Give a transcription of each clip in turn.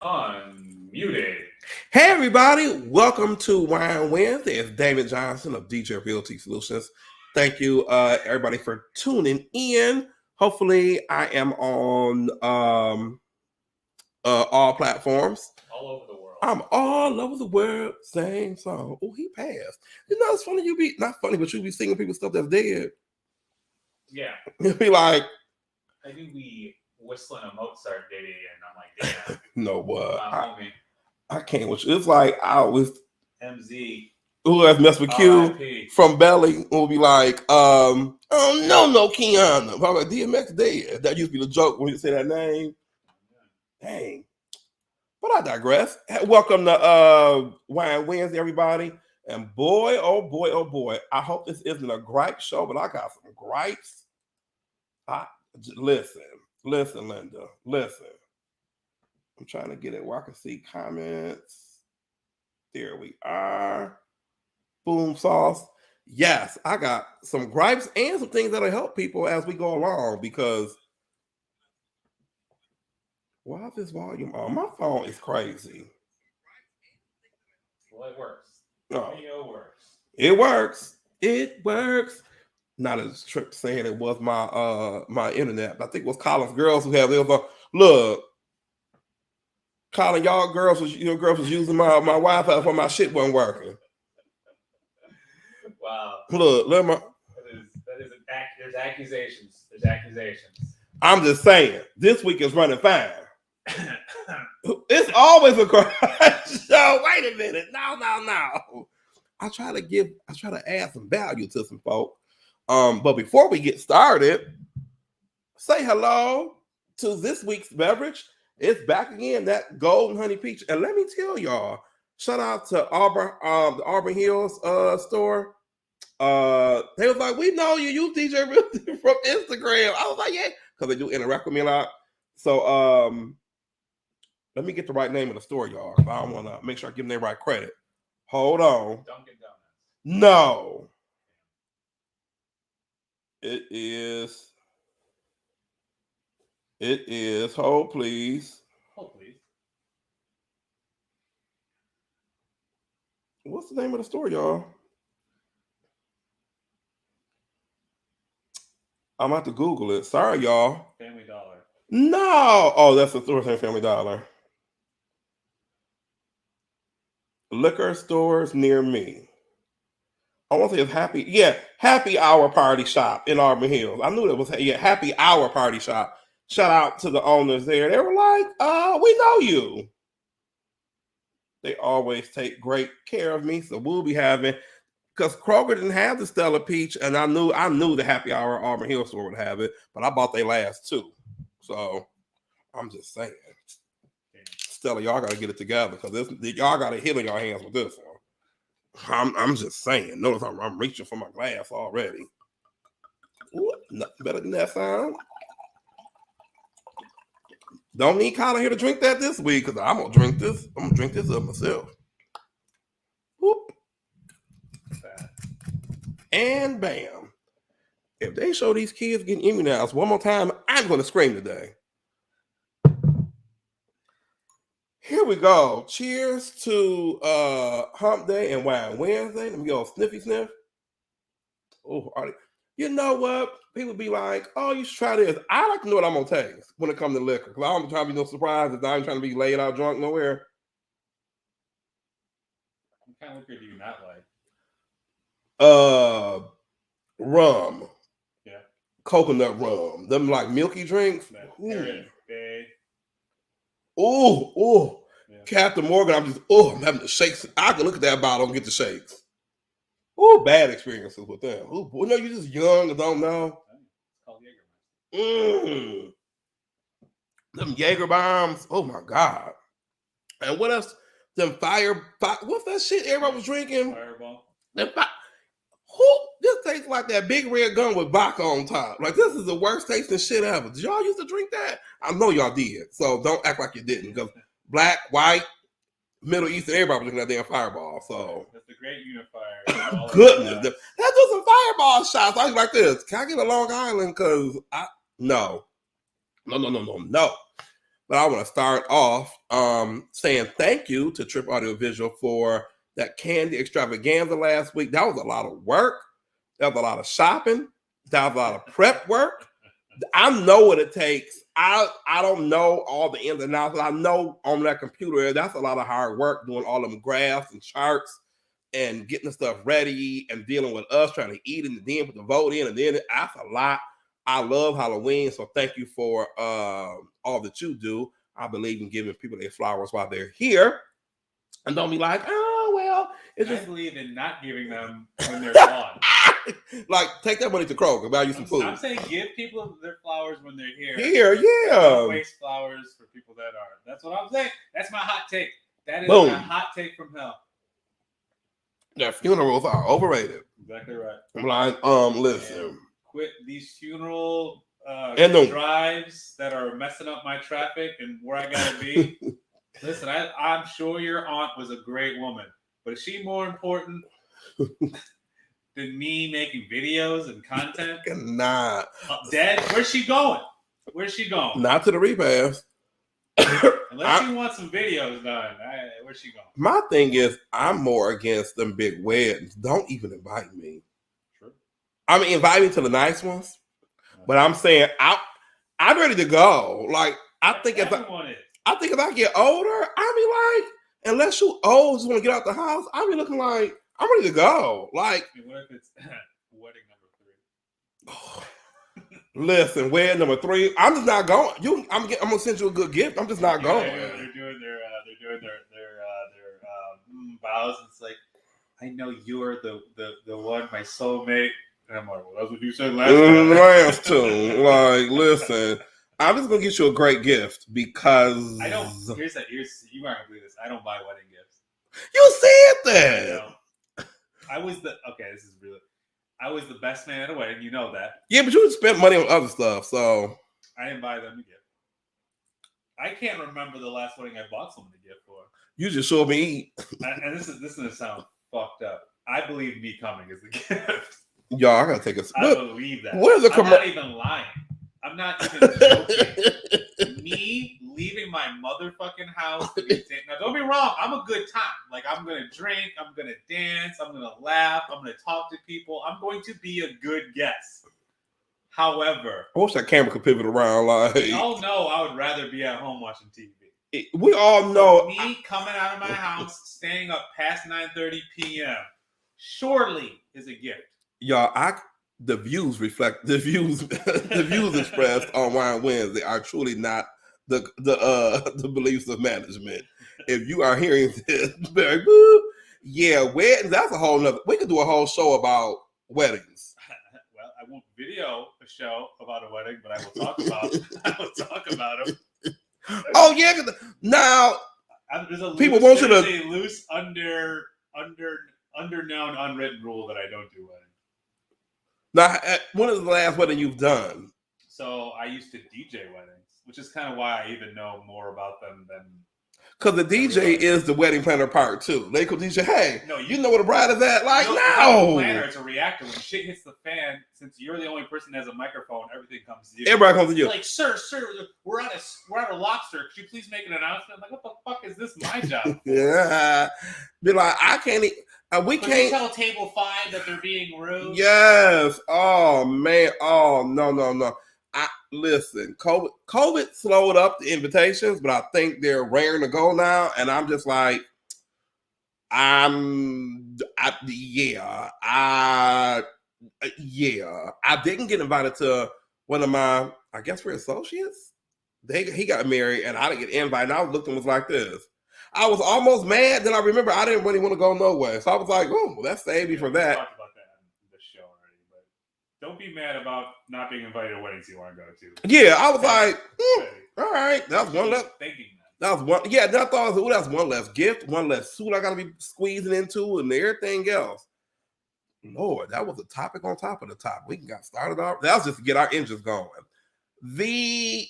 Unmuted. Hey everybody, welcome to Wine Wednesday. It's David Johnson of DJ Realty Solutions. Thank you everybody for tuning in. Hopefully I am on all platforms. All over the world. I'm all over the world. Same song. Oh, he passed. You know, it's funny you be not funny, but you be singing people stuff that's dead. Yeah. You'll be like, I do be whistling a Mozart ditty, and I'm like, damn. no what? Homie. I can't with you. It's like I always MZ. who has messed with Q R.I.P. from Belly will be like, oh no, Keanu. I'm like, DMX dead. That used to be the joke when you say that name. Dang. But I digress. Welcome to Wine Wednesday, everybody. And boy, oh boy, oh boy. I hope this isn't a gripe show, but I got some gripes. Listen, Linda. Listen. I'm trying to get it where I can see comments. There we are. Boom sauce. Yes, I got some gripes and some things that'll help people as we go along because why is this volume on? My phone is crazy. Well, it works. Oh, Video works. it works. It works. Not as trick saying it was my internet. I think it was Colin's girls who have it. Was look, Colin, your girls was using my Wi-Fi for my shit wasn't working. Wow. Look, there's accusations. There's accusations. I'm just saying, this week is running fine. It's always a show. Wait a minute. No. I try to add some value to some folk. But before we get started, say hello to this week's beverage. It's back again, that Golden Honey Peach. And let me tell y'all, shout out to the Auburn Hills store. They was like, we know you DJ from Instagram. I was like, yeah, because they do interact with me a lot. So let me get the right name of the store, y'all. I want to make sure I give them their right credit. Hold on. Dunkin' Donuts. No. It is. Hold please. What's the name of the store, y'all? I'm about to Google it. Sorry, y'all. Family Dollar. No. Oh, that's the store saying Family Dollar. Liquor stores near me. I want to say it's Happy Hour Party Shop in Auburn Hills. I knew that was Happy Hour Party Shop. Shout out to the owners there. They were like, we know you. They always take great care of me. So we'll be having, because Kroger didn't have the Stella Peach, and I knew the Happy Hour Auburn Hills store would have it, but I bought their last two. So I'm just saying. Stella, y'all got to get it together because y'all got a hit on your hands with this one. I'm just saying. Notice I'm reaching for my glass already. Ooh, nothing better than that sound. Don't need Colin here to drink that this week because I'm gonna drink this. I'm gonna drink this up myself. Whoop. And bam. If they show these kids getting immunized one more time, I'm gonna scream today. Here we go. Cheers to Hump Day and Wine Wednesday. Let me go sniffy sniff. Oh, you know what? People be like, oh, you should try this. I like to know what I'm going to taste when it comes to liquor. Because I don't try to be no surprises. I ain't trying to be laid out drunk nowhere. What kind of liquor do you not like? Rum. Yeah. Coconut rum. Them like milky drinks. Okay. Ooh. Yeah. Captain Morgan, I'm having the shakes. I can look at that bottle and get the shakes. Ooh, bad experiences with them. Ooh, no, you're just young and don't know. It's called Jaeger. Them Jaeger bombs. Oh my God. And what else? Them what's that shit everybody was drinking? Fireball. This tastes like that big red gun with vodka on top. Like, this is the worst tasting shit ever. Did y'all used to drink that? I know y'all did. So don't act like you didn't. Because black, white, Middle Eastern, everybody was drinking that damn Fireball. So that's the great unifier. Goodness. Let's do some Fireball shots. I was like this. Can I get a Long Island? Because no. But I want to start off saying thank you to Trip Audiovisual for that candy extravaganza last week. That was a lot of work. That was a lot of shopping. That was a lot of prep work. I know what it takes. I don't know all the ins and outs, but I know on that computer, that's a lot of hard work doing all them graphs and charts and getting the stuff ready and dealing with us trying to eat and then put the vote in and then that's a lot. I love Halloween, so thank you for all that you do. I believe in giving people their flowers while they're here. And don't be like, oh, well, it's just... I believe in not giving them when they're gone. Like, take that money to Kroger, buy you some food. I'm saying give people their flowers when they're here. Here, yeah. Don't waste flowers for people that aren't. That's what I'm saying. That's my hot take. That is Boom. my hot take from hell. Their funerals are overrated. Exactly right. I'm like, listen. And quit these funeral and drives that are messing up my traffic and where I gotta be. Listen, I'm sure your aunt was a great woman, but is she more important than me making videos and content? Nah. Dad, where's she going? Where's she going? Not to the repast. Unless she wants some videos done. Where's she going? My thing is, I'm more against them big weddings. Don't even invite me. True. I mean, invite me to the nice ones. But I'm saying, I'm ready to go. Like, I think if I get older, I'll be like, unless you old, just want to get out the house, I'll be looking like, I'm ready to go. Like, what if it's wedding number 3? Oh, listen, wedding number 3. I'm just not going. I'm gonna send you a good gift. I'm just not going. They're doing their vows. It's like, I know you're the one, my soulmate. And I'm like, well, that's what you said last time. Last time. Like, listen, I'm just gonna get you a great gift because I don't. Here's you aren't gonna believe this. I don't buy wedding gifts. You said that. This is real. I was the best man at a wedding. You know that. Yeah, but you spent money on other stuff, so I didn't buy them a gift. I can't remember the last wedding I bought someone a gift for. You just showed me eat. And this is gonna sound fucked up. I believe me coming is the gift. Y'all, I gotta take a. I believe that. Where's the I'm not even lying. I'm not even joking. Me leaving my motherfucking house to be now, don't be wrong. I'm a good time. Like, I'm gonna drink. I'm gonna dance. I'm gonna laugh. I'm gonna talk to people. I'm going to be a good guest. However, I wish that camera could pivot around. Like, we all know I would rather be at home watching TV. We all know me coming out of my house, staying up past 9:30 p.m. surely is a gift. Y'all, the views reflect the views expressed on Wine Wednesday are truly not the beliefs of management. If you are hearing this, weddings, that's a whole nother. We could do a whole show about weddings. Well, I won't video a show about a wedding, but I will talk about them. Oh yeah, now people want you to a loose underknown unwritten rule that I don't do weddings. Now, when is the last wedding you've done? So I used to DJ weddings, which is kind of why I even know more about them than. Because the DJ is the wedding planner part too. They could DJ, hey, no, you know where the bride is at? Like, no. no. It's not a planner, it's a reactor. When shit hits the fan, since you're the only person that has a microphone, everything comes to you. Everybody comes to you. Like, sir, we're at a lobster. Could you please make an announcement? I'm like, what the fuck is this my job? Yeah. Be like, I can't. We Could can't you tell table 5 that they're being rude. Yes. Oh man. Oh no. Listen. COVID slowed up the invitations, but I think they're raring to go now. And I'm just like, I didn't get invited to one of my, I guess we're associates. He got married, and I didn't get invited. And I looked and was like this. I was almost mad. Then I remember I didn't really want to go nowhere. So I was like, oh, well, that saved me from that. We talked about that on the show already, but don't be mad about not being invited to weddings you want to go to. Yeah, I was like, all right. That was one less. Thinking that was one. Yeah, I thought, that's one less gift, one less suit I got to be squeezing into, and everything else. Lord, that was a topic on top of the top. We got started off. That was just to get our engines going. The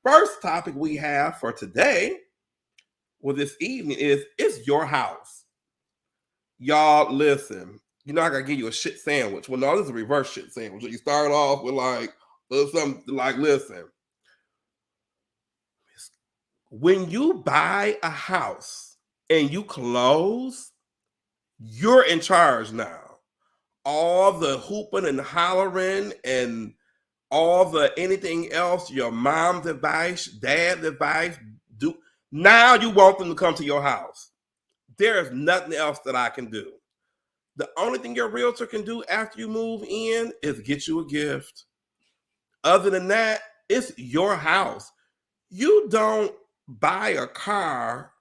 first topic we have for today, this evening, is it's your house. Y'all, listen. I gotta give you a shit sandwich. Well, no, this is a reverse shit sandwich. You start off with something like, listen. When you buy a house and you close, you're in charge now. All the hooping and hollering and all the anything else, your mom's advice, dad's advice, do now you want them to come to your house. There is nothing else that I can do. The only thing your realtor can do after you move in is get you a gift. Other than that, it's your house. You don't buy a car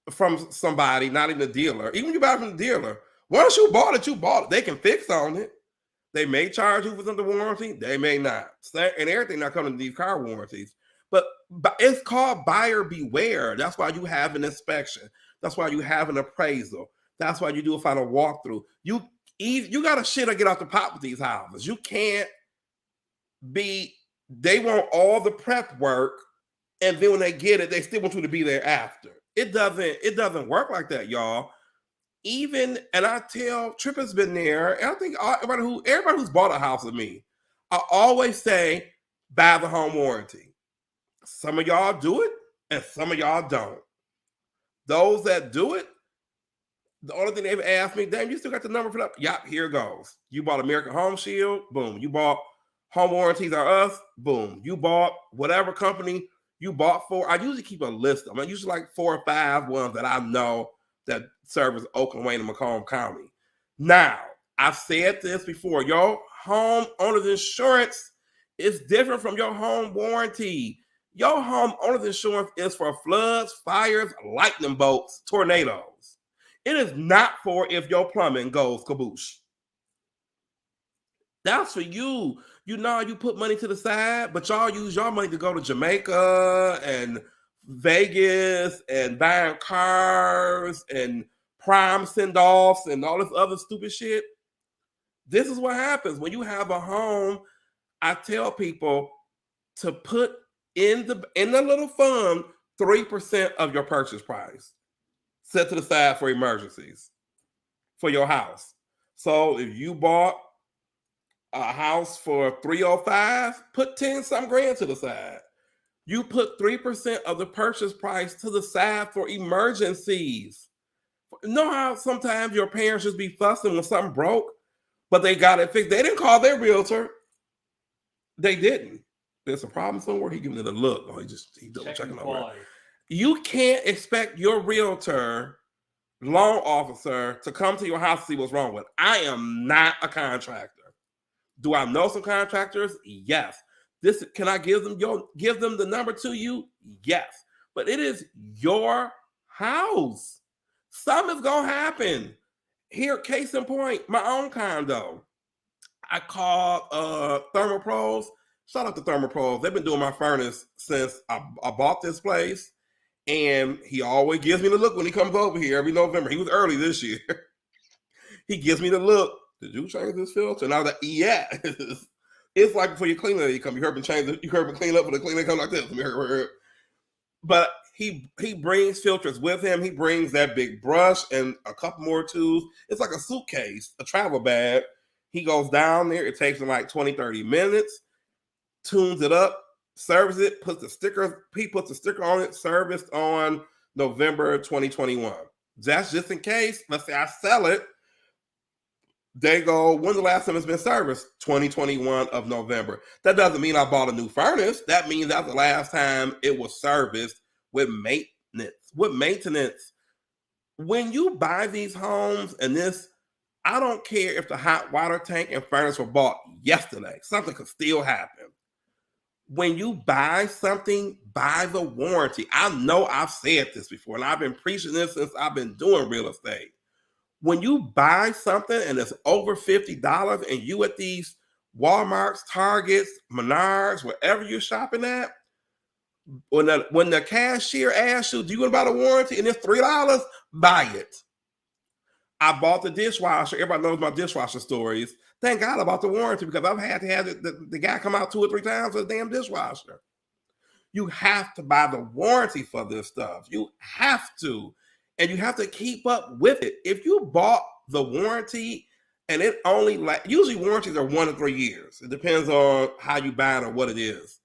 from somebody, not even a dealer. Even when you buy it from the dealer, once you bought it, you bought it. They can fix on it. They may charge you for under warranty. They may not. And everything not coming to these car warranties. But it's called buyer beware. That's why you have an inspection. That's why you have an appraisal. That's why you do a final walkthrough. You got to shit or get off the pot with these houses. You can't be, they want all the prep work, and then when they get it, they still want you to be there after. It doesn't work like that, y'all. Even, and I tell, Tripp has been there, and I think everybody who's bought a house with me, I always say, buy the home warranty. Some of y'all do it, and some of y'all don't. Those that do it, the only thing they've asked me, damn, you still got the number for that? Yep, here it goes. You bought American Home Shield, boom. You bought Home Warranties Are Us, boom. You bought whatever company you bought for. I usually keep a list of them. I usually like 4 or 5 ones that I know that service Oakland, Wayne, and Macomb County. Now, I've said this before. Your home owner's insurance is different from your home warranty. Your home owner's insurance is for floods, fires, lightning bolts, tornadoes. It is not for if your plumbing goes kaboosh. That's for you. You know, you put money to the side, but y'all use your money to go to Jamaica and Vegas and buying cars and prime send-offs and all this other stupid shit. This is what happens when you have a home. I tell people to put in the little fund 3% of your purchase price, set to the side for emergencies for your house. So if you bought a house for $305, put 10-some grand to the side. You put 3% of the purchase price to the side for emergencies. You know how sometimes your parents just be fussing when something broke, but they got it fixed. They didn't call their realtor. They didn't. There's a problem somewhere. He giving it a look. Oh, he double checking over. You can't expect your realtor, loan officer, to come to your house to see what's wrong with it. I am not a contractor. Do I know some contractors? Yes. Can I give them the number to you? Yes. But it is your house. Something's gonna happen. Here, case in point, my own condo. I called Thermopros. Shout out to Thermopros. They've been doing my furnace since I bought this place. And he always gives me the look when he comes over here every November. He was early this year. He gives me the look. Did you change this filter? And I was like, yeah. It's like before you clean it, you heard me change it. You heard me clean up, but the cleaner come like this. But he brings filters with him. He brings that big brush and a couple more tools. It's like a suitcase, a travel bag. He goes down there. It takes him like 20, 30 minutes, tunes it up, service it, he puts the sticker on it, serviced on November 2021. That's just in case. Let's say I sell it. They go, when's the last time it's been serviced? 2021 of November. That doesn't mean I bought a new furnace. That means that's the last time it was serviced with maintenance. When you buy these homes and this, I don't care if the hot water tank and furnace were bought yesterday. Something could still happen. When you buy something, buy the warranty. I know I've said this before, and I've been preaching this since I've been doing real estate. When you buy something and it's over $50 and you at these Walmarts, Targets, Menards, wherever you're shopping at, when the cashier asks you, do you want to buy the warranty and it's $3, buy it. I bought the dishwasher. Everybody knows my dishwasher stories. Thank God I bought the warranty because I've had to have the guy come out 2 or 3 times for the damn dishwasher. You have to buy the warranty for this stuff. You have to. And you have to keep up with it. If you bought the warranty and it only usually warranties are 1 to 3 years. It depends on how you buy it or what it is.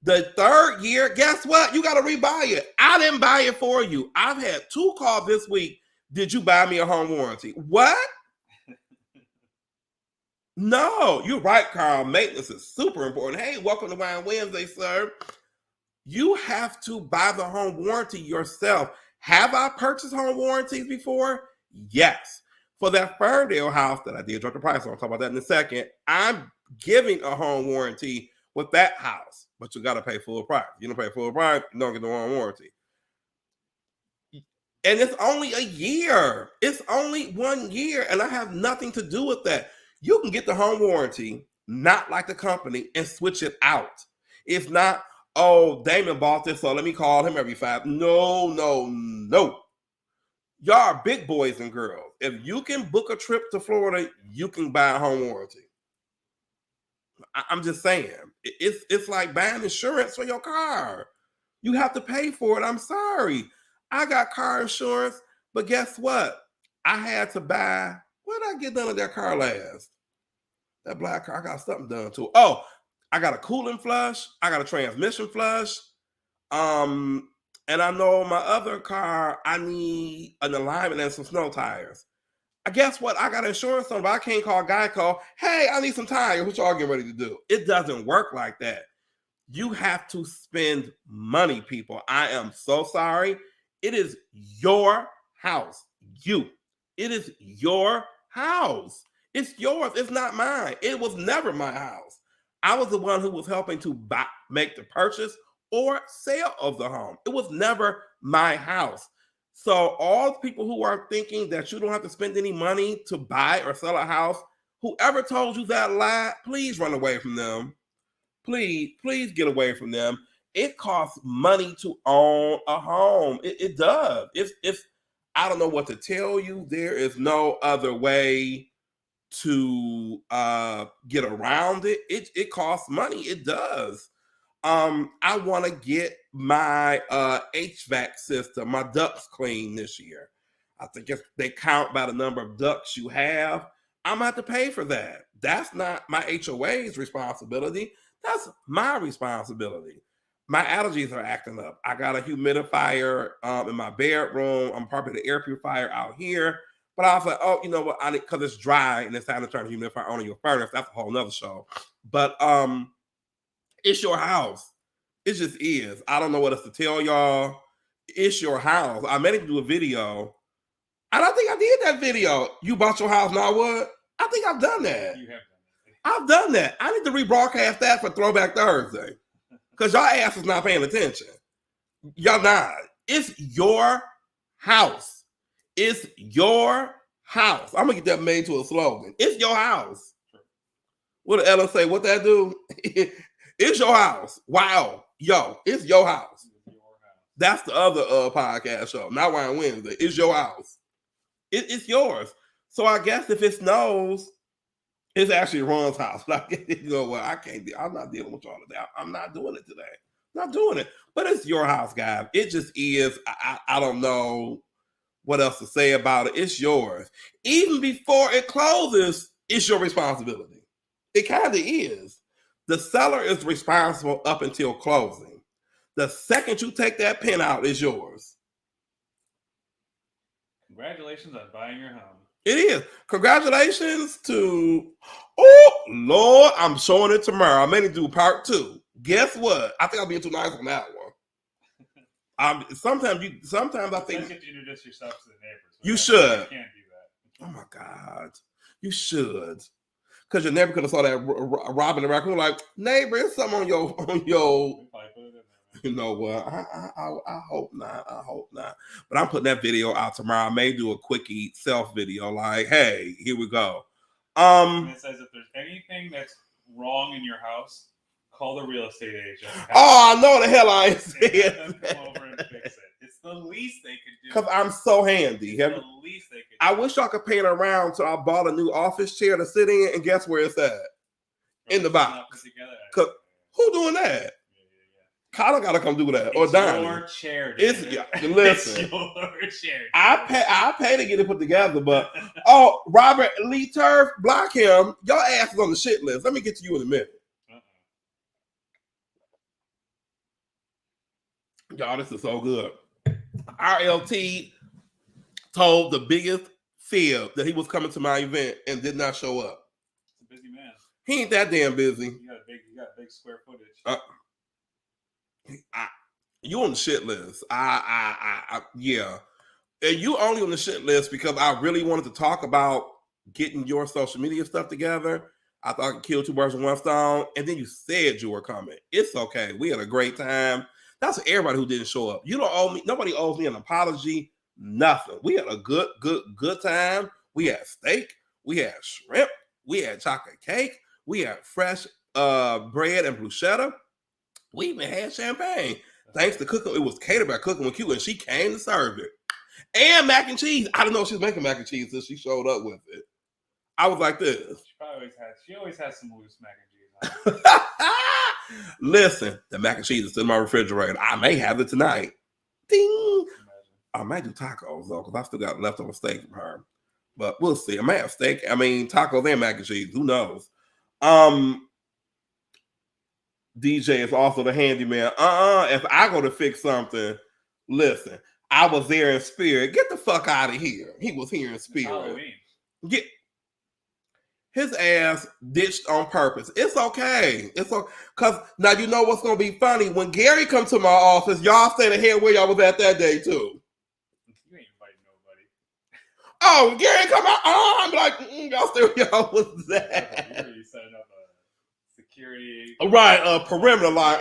The third year, guess what? You got to rebuy it. I didn't buy it for you. I've had 2 calls this week. Did you buy me a home warranty? What? No, you're right, Carl. Maintenance is super important. Hey, welcome to Wine Wednesday, sir. You have to buy the home warranty yourself. Have I purchased home warranties before? Yes. For that Ferndale house that I did drop the price on, I'll talk about that in a second. I'm giving a home warranty with that house, but you got to pay full price. You don't pay full price, you don't get the home warranty. And it's only a year. It's only 1 year, and I have nothing to do with that. You can get the home warranty, not like the company, and switch it out. It's not, oh, Damon bought this, so let me call him every 5. No. Y'all are big boys and girls. If you can book a trip to Florida, you can buy a home warranty. I'm just saying. It's like buying insurance for your car. You have to pay for it. I'm sorry. I got car insurance, but guess what? I had to buy, what did I get done with that car last? That black car, I got something done to it. Oh, I got a coolant flush. I got a transmission flush. And I know my other car, I need an alignment and some snow tires. Guess what? I got insurance on, but I can't call Geico. Hey, I need some tires. What y'all getting ready to do? It doesn't work like that. You have to spend money, people. I am so sorry. It is your house. It is your house. It's yours. It's not mine. It was never my house. I was the one who was helping to make the purchase or sale of the home. It was never my house. So all people who are thinking that you don't have to spend any money to buy or sell a house, whoever told you that lie, please run away from them. Please get away from them. It costs money to own a home. It does. It's I don't know what to tell you. There is no other way to get around it. It costs money. It does. I want to get my HVAC system, my ducts cleaned this year. I think if they count by the number of ducts you have, I'm gonna have to pay for that. That's not my HOA's responsibility. That's my responsibility. My allergies are acting up. I got a humidifier in my bedroom. I'm probably the air purifier out here. But I was like, oh, you know what? I need, because it's dry and it's time to turn the humidifier on in your furnace. That's a whole nother show. But it's your house. It just is. I don't know what else to tell y'all. It's your house. I meant to do a video. I don't think I did that video. You bought your house, now what? I think I've done that. You have done that. I've done that. I need to rebroadcast that for Throwback Thursday. Because y'all ass is not paying attention. Y'all not. It's your house. It's your house. I'm going to get that made to a slogan. It's your house. What did Ella say? What that do? It's your house. Wow. Yo, it's your house. That's the other podcast show. Not Wine Wednesday. It's your house. It's yours. So I guess if it snows, it's actually Ron's house. Like, you know what? I'm not dealing with y'all today. I'm not doing it today. Not doing it. But it's your house, guys. It just is. I don't know what else to say about it. It's yours. Even before it closes, it's your responsibility. It kind of is. The seller is responsible up until closing. The second you take that pen out, it's yours. Congratulations on buying your home. It is. Congratulations to, oh, Lord, I'm showing it tomorrow. I may need to do part 2. Guess what? I think I'll be too nice on that one. Sometimes I think. Let's get you to introduce yourself to the neighbors. You should. You can't do that. Oh my God. You should. Because your neighbor could have saw that robbing the raccoon, like, neighbor, it's something on your. You know what? I hope not. I hope not. But I'm putting that video out tomorrow. I may do a quickie self video, like, hey, here we go. And it says if there's anything that's wrong in your house, call the real estate agent. Oh, I know the hell I ain't saying. Come over and fix it. It's the least they could do. Because I'm so handy. It's the least they could do. I wish y'all could paint around, so I bought a new office chair to sit in, and guess where it's at? In the box. Who doing that? Kyla got to come do that. Or Donnie. Your chair. Listen. It's your chair. I pay to get it put together, but Robert Lee Turf, block him. Your ass is on the shit list. Let me get to you in a minute. Y'all, this is so good. RLT told the biggest fib that he was coming to my event and did not show up. He's a busy man. He ain't that damn busy. You got big square footage. You on the shit list. Yeah. And you only on the shit list because I really wanted to talk about getting your social media stuff together. I thought I could kill two birds with one stone. And then you said you were coming. It's okay. We had a great time. That's for everybody who didn't show up. You don't owe me. Nobody owes me an apology. Nothing. We had a good time. We had steak. We had shrimp. We had chocolate cake. We had fresh bread and bruschetta. We even had champagne. Thanks to Cooking. It was catered by Cooking with Q, and she came to serve it. And mac and cheese. I didn't know she was making mac and cheese until she showed up with it. I was like this. She always has some loose mac and cheese. Listen, the mac and cheese is in my refrigerator. I may have it tonight. Ding. I might do tacos though, because I still got leftover steak from her. But we'll see. I may have steak. I mean, tacos and mac and cheese. Who knows? DJ is also the handyman. If I go to fix something, listen, I was there in spirit. Get the fuck out of here. He was here in spirit. Halloween. Get his ass ditched on purpose. It's okay. It's okay. Because now you know what's going to be funny. When Gary comes to my office, y'all stay ahead where y'all was at that day too. You ain't inviting nobody. Oh, Gary come out. Oh, I'm like, y'all stay where y'all was at. You're already setting up a security. Right, perimeter line.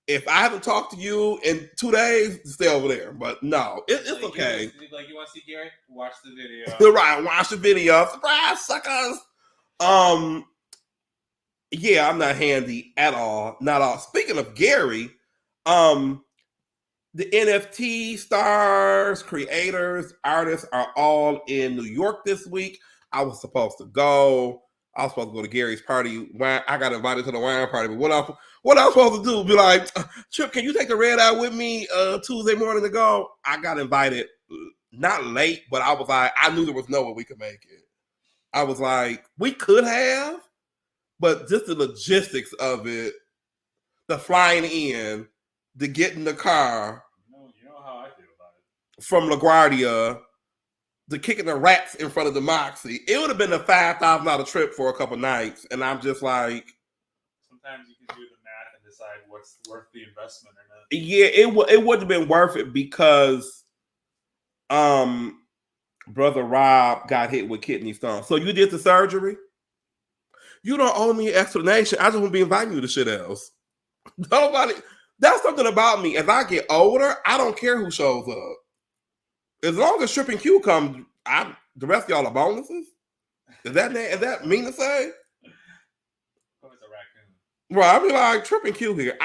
If I haven't talked to you in 2 days, stay over there. But no, it's like okay. You want to see Gary? Watch the video. Right, watch the video. Surprise, suckers. Yeah, I'm not handy at all. Not all. Speaking of Gary, the NFT stars, creators, artists are all in New York this week. I was supposed to go. I was supposed to go to Gary's party. I got invited to the wine party, but what I was supposed to do? Be like, Trip, can you take the red eye with me Tuesday morning to go? I got invited, not late, but I was like, I knew there was no way we could make it. I was like, we could have, but just the logistics of it, the flying in, the getting the car. You know how I feel about it. From LaGuardia, the kicking the rats in front of the Moxie. It would have been a $5,000 trip for a couple nights. And I'm just like. Sometimes you can do the math and decide what's worth the investment or not. Yeah, it would have been worth it because Brother Rob got hit with kidney stones. So you did the surgery? You don't owe me an explanation. I just want to be inviting you to shit else. Nobody. That's something about me. As I get older, I don't care who shows up. As long as Trip and Q come, the rest of y'all are bonuses. Is that mean to say? Oh, it's a raccoon. Right, I mean, like Trip and Q here.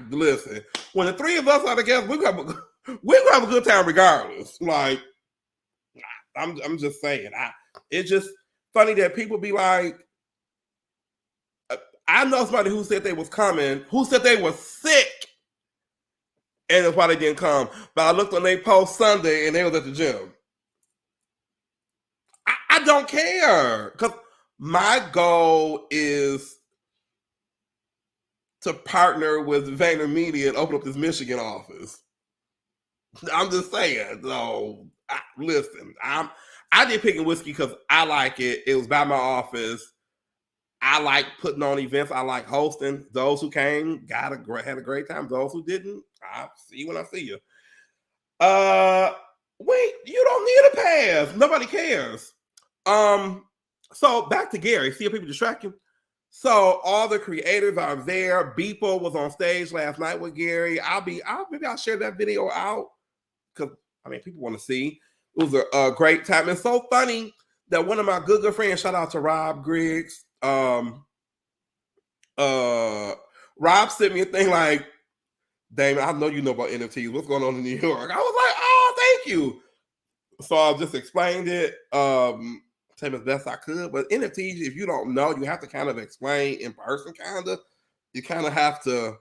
Listen. When the three of us are together, we're gonna have a good time regardless. Like, I'm just saying. It's just funny that people be like, I know somebody who said they was coming, who said they were sick. And that's why they didn't come. But I looked on their post Sunday and they was at the gym. I don't care. Because my goal is to partner with VaynerMedia and open up this Michigan office. I'm just saying. So, listen. I did Picking Whiskey because I like it. It was by my office. I like putting on events. I like hosting. Those who came had a great time. Those who didn't, I'll see you when I see you. Wait, you don't need a pass. Nobody cares. So back to Gary. See if people distract you. So all the creators are there. Beeple was on stage last night with Gary. Maybe I'll share that video out because people want to see. It was a great time. It's so funny that one of my good friends, shout out to Rob Griggs. Rob sent me a thing like, Damon, I know you know about NFTs. What's going on in New York? I was like, oh, thank you. So I just explained it, same as best I could. But NFTs, if you don't know, you have to kind of explain in person, kind of. You kind of have to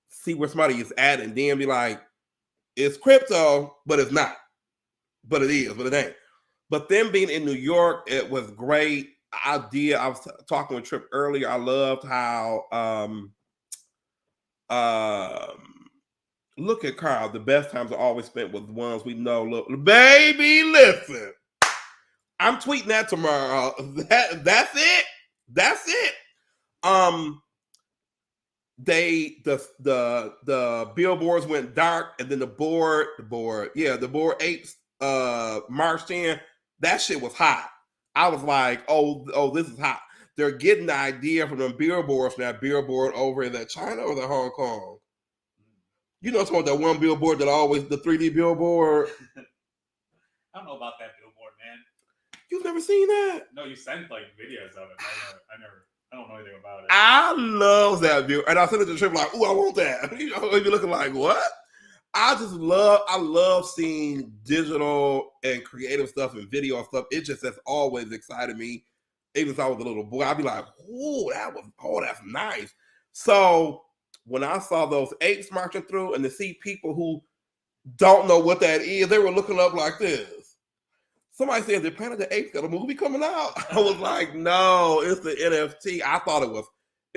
see where somebody is at and then be like, it's crypto, but it's not. But it is, but it ain't. But them being in New York, it was great. I was talking with Trip earlier. I loved how Look at Carl. The best times are always spent with the ones we know. Look, baby, listen. I'm tweeting that tomorrow. That's it. That's it. The billboards went dark, and then the board apes marched in. That shit was hot. I was like, oh, this is hot. They're getting the idea from them billboards from that billboard over in China or Hong Kong. You know, talking about that one billboard that always the 3D billboard. I don't know about that billboard, man. You've never seen that? No, you sent like videos of it. I don't know anything about it. I love that view, and I sent it to Trip like, "Ooh, I want that." You know, you looking like what? I love seeing digital and creative stuff and video stuff. It just has always excited me. Even since I was a little boy, I'd be like, "Ooh, that's nice." So when I saw those apes marching through, and to see people who don't know what that is, they were looking up like this. Somebody said the Planet of the Apes got a movie coming out. I was like, no, it's the NFT. I thought it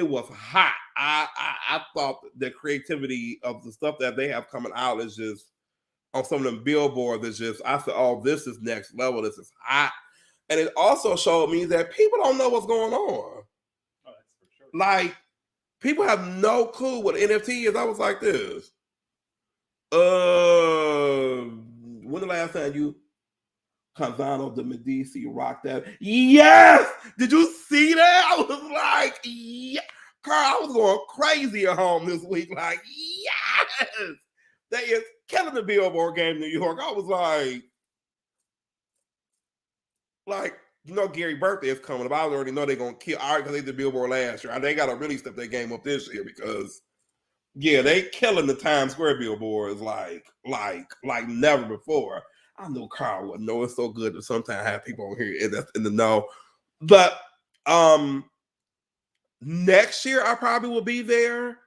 was hot. I thought the creativity of the stuff that they have coming out is just on some of them billboards. It's just, I said, oh, this is next level. This is hot. And it also showed me that people don't know what's going on. Oh, that's for sure. Like, people have no clue what NFT is. I was like this. When the last time you Canzano de Medici rocked that? Yes! Did you see that? I was like, yeah. Carl, I was going crazy at home this week. Like, yes! They is killing the Billboard game in New York. I was like, you know, Gary's birthday is coming up. I already know they're going to kill. All right, because they did Billboard last year. They got to really step their game up this year because, yeah, they killing the Times Square billboards like never before. I know Carl wouldn't know. It's so good to sometimes have people on here in the know. But next year I probably will be there.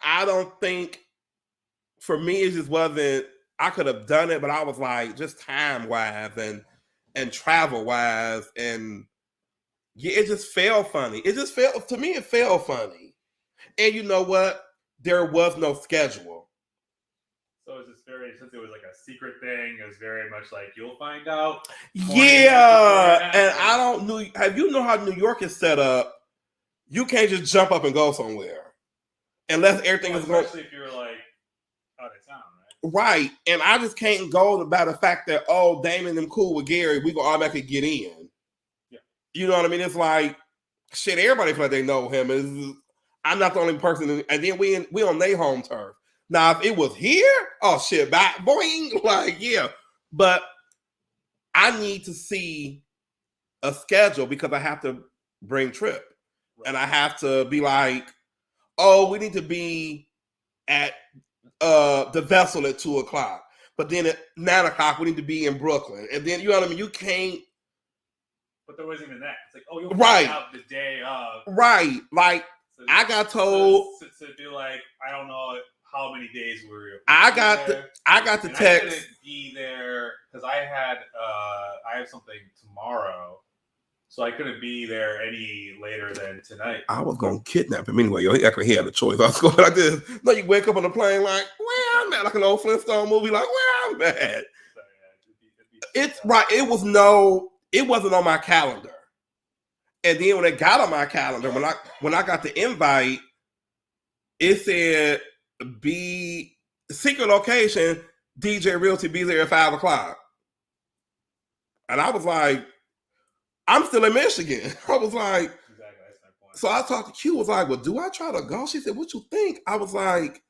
I don't think, for me, it just wasn't, I could have done it, but I was like, just time-wise and travel-wise, and yeah, it just felt funny. It felt funny. And you know what? There was no schedule. So it was just since it was like a secret thing, it was very much like, you'll find out. Yeah, and I don't know. Have you know how New York is set up? You can't just jump up and go somewhere unless everything is going. Especially if you're like out of town, right? Right, and I just can't go by the fact that, oh, Damon and cool with Gary, we gonna automatically get in. Yeah, you know what I mean. It's like shit. Everybody feel like they know him. I'm not the only person, and then we on their home turf. Now, if it was here, oh shit, back boing, like yeah. But I need to see a schedule because I have to bring Trip, right. And I have to be like, oh, we need to be at the Vessel at 2:00, but then at 9:00 we need to be in Brooklyn, and then you know what I mean. You can't. But there wasn't even that. It's like, oh, you'll right find out the day of. Right, like so I got told to be like, I don't know how many days we were. I got the text. I couldn't be there because I have something tomorrow, so I couldn't be there any later than tonight. I was gonna kidnap him anyway. Yo, he actually had a choice. I was going like this. No, you wake up on the plane like, where I'm at, like an old Flintstone movie, like where I'm at. So, yeah, it's right. It wasn't on my calendar. And then when it got on my calendar, when I got the invite, it said be secret location, DJ Realty be there at 5:00. And I was like, I'm still in Michigan. I was like, exactly, that's my point. So I talked to Q, was like, well, do I try to go? She said, what you think? I was like,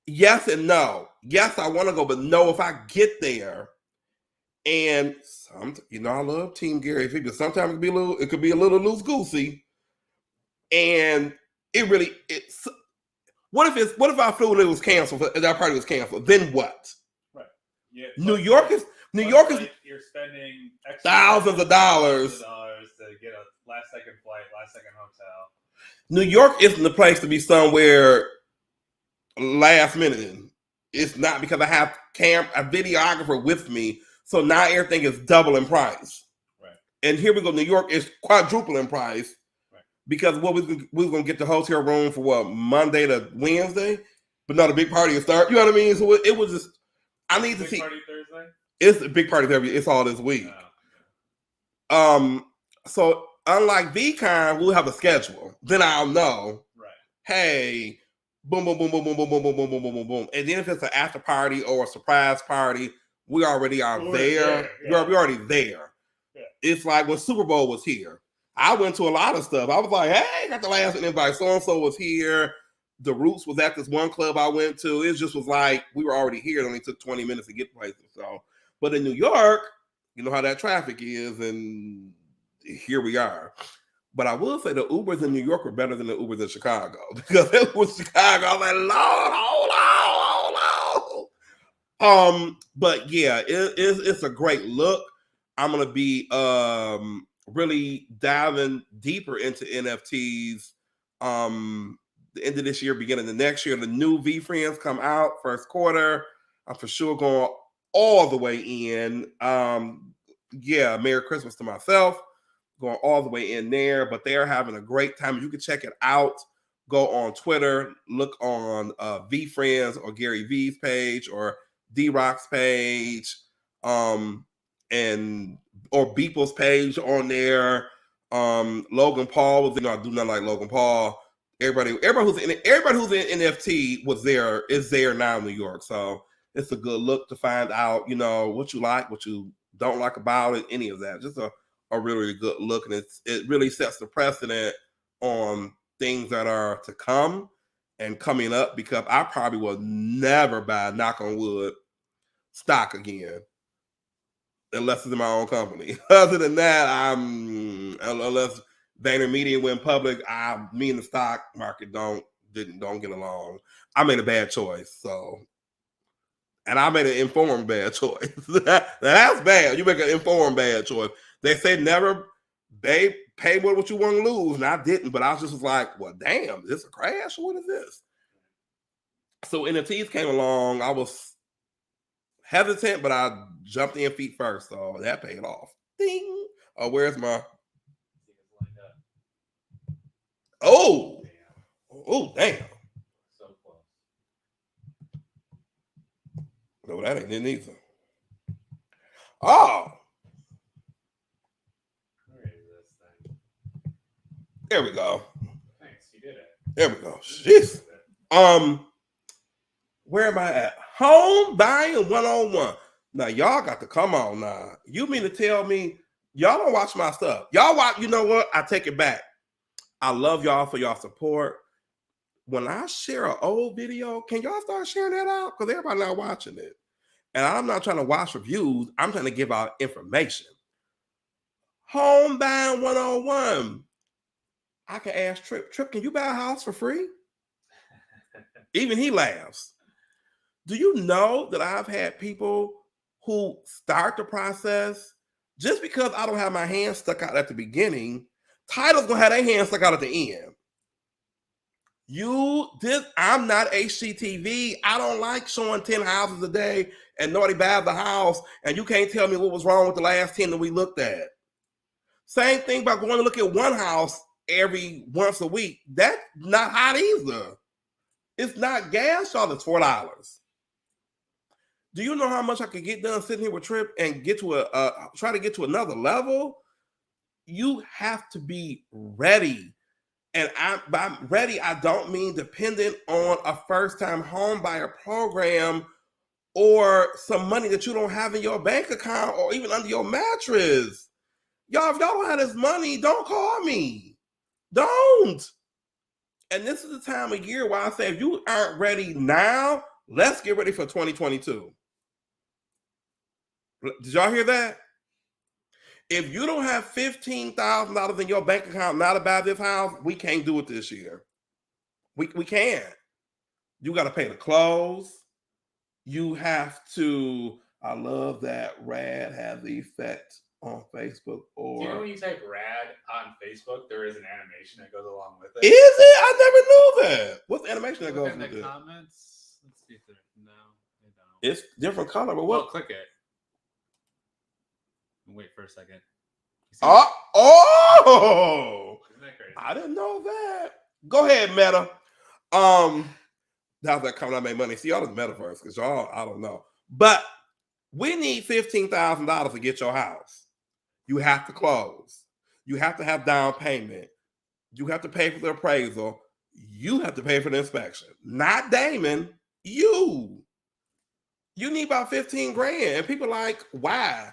yes and no. Yes, I want to go, but no, if I get there. And I love Team Gary Vee, but sometimes it could be a little loose goosey. And what if I flew and it was canceled? That party was canceled. Then what? Right. Yeah. New York is you're spending thousands of dollars to get a last second flight, last second hotel. New York isn't the place to be somewhere last minute. It's not, because I have a videographer with me. So now everything is double in price. Right. And here we go. New York is quadruple in price. Right. Because we were going to get the hotel room for Monday to Wednesday. But no, the big party is start. You know what I mean? So it was just. I need to Big see. party Thursday? It's a big party Thursday. It's all this week. So unlike VCon, we'll have a schedule. Then I'll know. Right. Hey, boom, boom, boom, boom, boom, boom, boom, boom, boom, boom, boom, boom, boom. And then if it's an after party or a surprise party, we already are there. Yeah. We're already there. Yeah. It's like when Super Bowl was here. I went to a lot of stuff. I was like, hey, got the last invite. So-and-so was here. The Roots was at this one club I went to. It just was like, we were already here. It only took 20 minutes to get places. So, but in New York, you know how that traffic is, and here we are. But I will say the Ubers in New York were better than the Ubers in Chicago. Because it was Chicago. I was like, Lord, hold on. But yeah, it's a great look. I'm gonna be really diving deeper into NFTs. The end of this year, beginning of next year, the new VeeFriends come out first quarter. I'm for sure going all the way in. Yeah, Merry Christmas to myself. Going all the way in there, but they're having a great time. You can check it out. Go on Twitter, look on VeeFriends or Gary V's page or D-Rock's page, and or Beeple's page on there. Logan Paul was, I do not like Logan Paul. Everybody who's in NFT is there now in New York. So it's a good look to find out, what you like, what you don't like about it, any of that. Just a really, really good look, and it really sets the precedent on things that are to come and coming up, because I probably will never buy, knock on wood, stock again unless it's in my own company. Other than that, unless VaynerMedia went public, me and the stock market don't get along. I made a bad choice, and I made an informed bad choice. That's bad. You make an informed bad choice. They say never pay what you want to lose, and I didn't. But I was just like, well, damn, is this a crash? What is this? So NFTs came along. I was hesitant, but I jumped in feet first, so that paid off. Ding. Oh, where's my? Oh, damn. So close. No, that ain't it either. Oh. Where is this thing? There we go. Thanks, you did it. There we go. Jeez. Where am I at? Home buying 101. Now y'all got to come on now. You mean to tell me y'all don't watch my stuff? Y'all watch, you know what? I take it back. I love y'all for y'all support. When I share an old video, can y'all start sharing that out? Because everybody not watching it. And I'm not trying to watch reviews. I'm trying to give out information. Home buying 101. I can ask Trip, can you buy a house for free? Even he laughs. Do you know that I've had people who start the process just because I don't have my hands stuck out at the beginning? Title's gonna have their hands stuck out at the end. I'm not HGTV. I don't like showing 10 houses a day and nobody buys the house, and you can't tell me what was wrong with the last 10 that we looked at. Same thing about going to look at one house every once a week. That's not hot either. It's not gas, y'all. It's $4. Do you know how much I could get done sitting here with Trip and get to try to get to another level? You have to be ready. And by ready, I don't mean dependent on a first-time home buyer program or some money that you don't have in your bank account or even under your mattress. Y'all, if y'all don't have this money, don't call me. Don't. And this is the time of year where I say, if you aren't ready now, let's get ready for 2022. Did y'all hear that? If you don't have $15,000 in your bank account now to buy this house, we can't do it this year. We can't. You got to pay the close. You have to. I love that Rad has the effect on Facebook. Or do you know when you type "rad" on Facebook, there is an animation that goes along with it? Is it? I never knew that. What's the animation that goes with with the it? comments. Let's see if there. No, they don't. It's different color, but Well, what? click it. Wait for a second. Oh! Isn't that crazy? I didn't know that. Go ahead, Meta. How's that coming? I make money. See, y'all is metaverse because y'all, I don't know. But we need $15,000 to get your house. You have to close. You have to have down payment. You have to pay for the appraisal. You have to pay for the inspection. Not Damon. You need about 15 grand. And people like, why?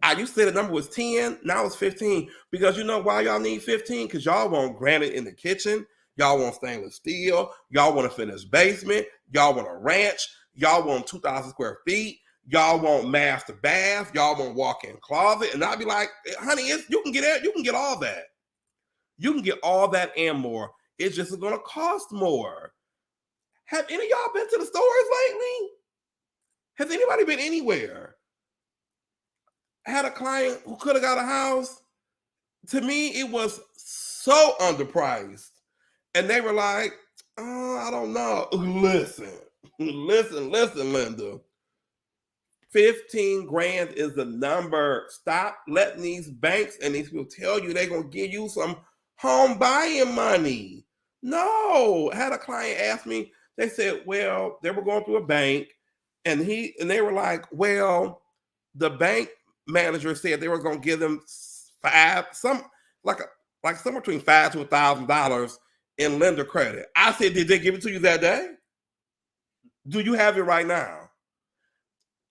I used to say the number was 10, now it's 15. Because you know why y'all need 15? Because y'all want granite in the kitchen. Y'all want stainless steel. Y'all want a finished basement. Y'all want a ranch. Y'all want 2,000 square feet. Y'all want master bath. Y'all want walk-in closet. And I'll be like, honey, you can get it. You can get all that. You can get all that and more. It's just going to cost more. Have any of y'all been to the stores lately? Has anybody been anywhere? I had a client who could have got a house. To me, it was so underpriced. And they were like, oh, I don't know. Listen, Linda. 15 grand is the number. Stop letting these banks and these people tell you they're going to give you some home buying money. No. I had a client ask me, they said, well, they were going through a bank and they were like, well, the bank manager said they were going to give them somewhere between $500 to $1,000 in lender credit. I said, did they give it to you that day? Do you have it right now?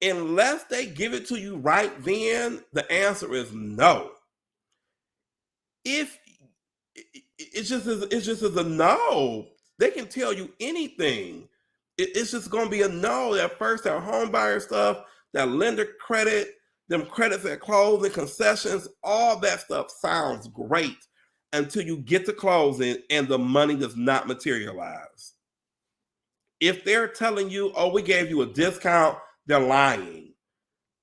Unless they give it to you right then, the answer is no. If it's just as a no, they can tell you anything. It's just going to be a no. That first, that home buyer stuff, that lender credit, them credits at closing, concessions, all that stuff sounds great until you get to closing and the money does not materialize. If they're telling you, oh, we gave you a discount, they're lying.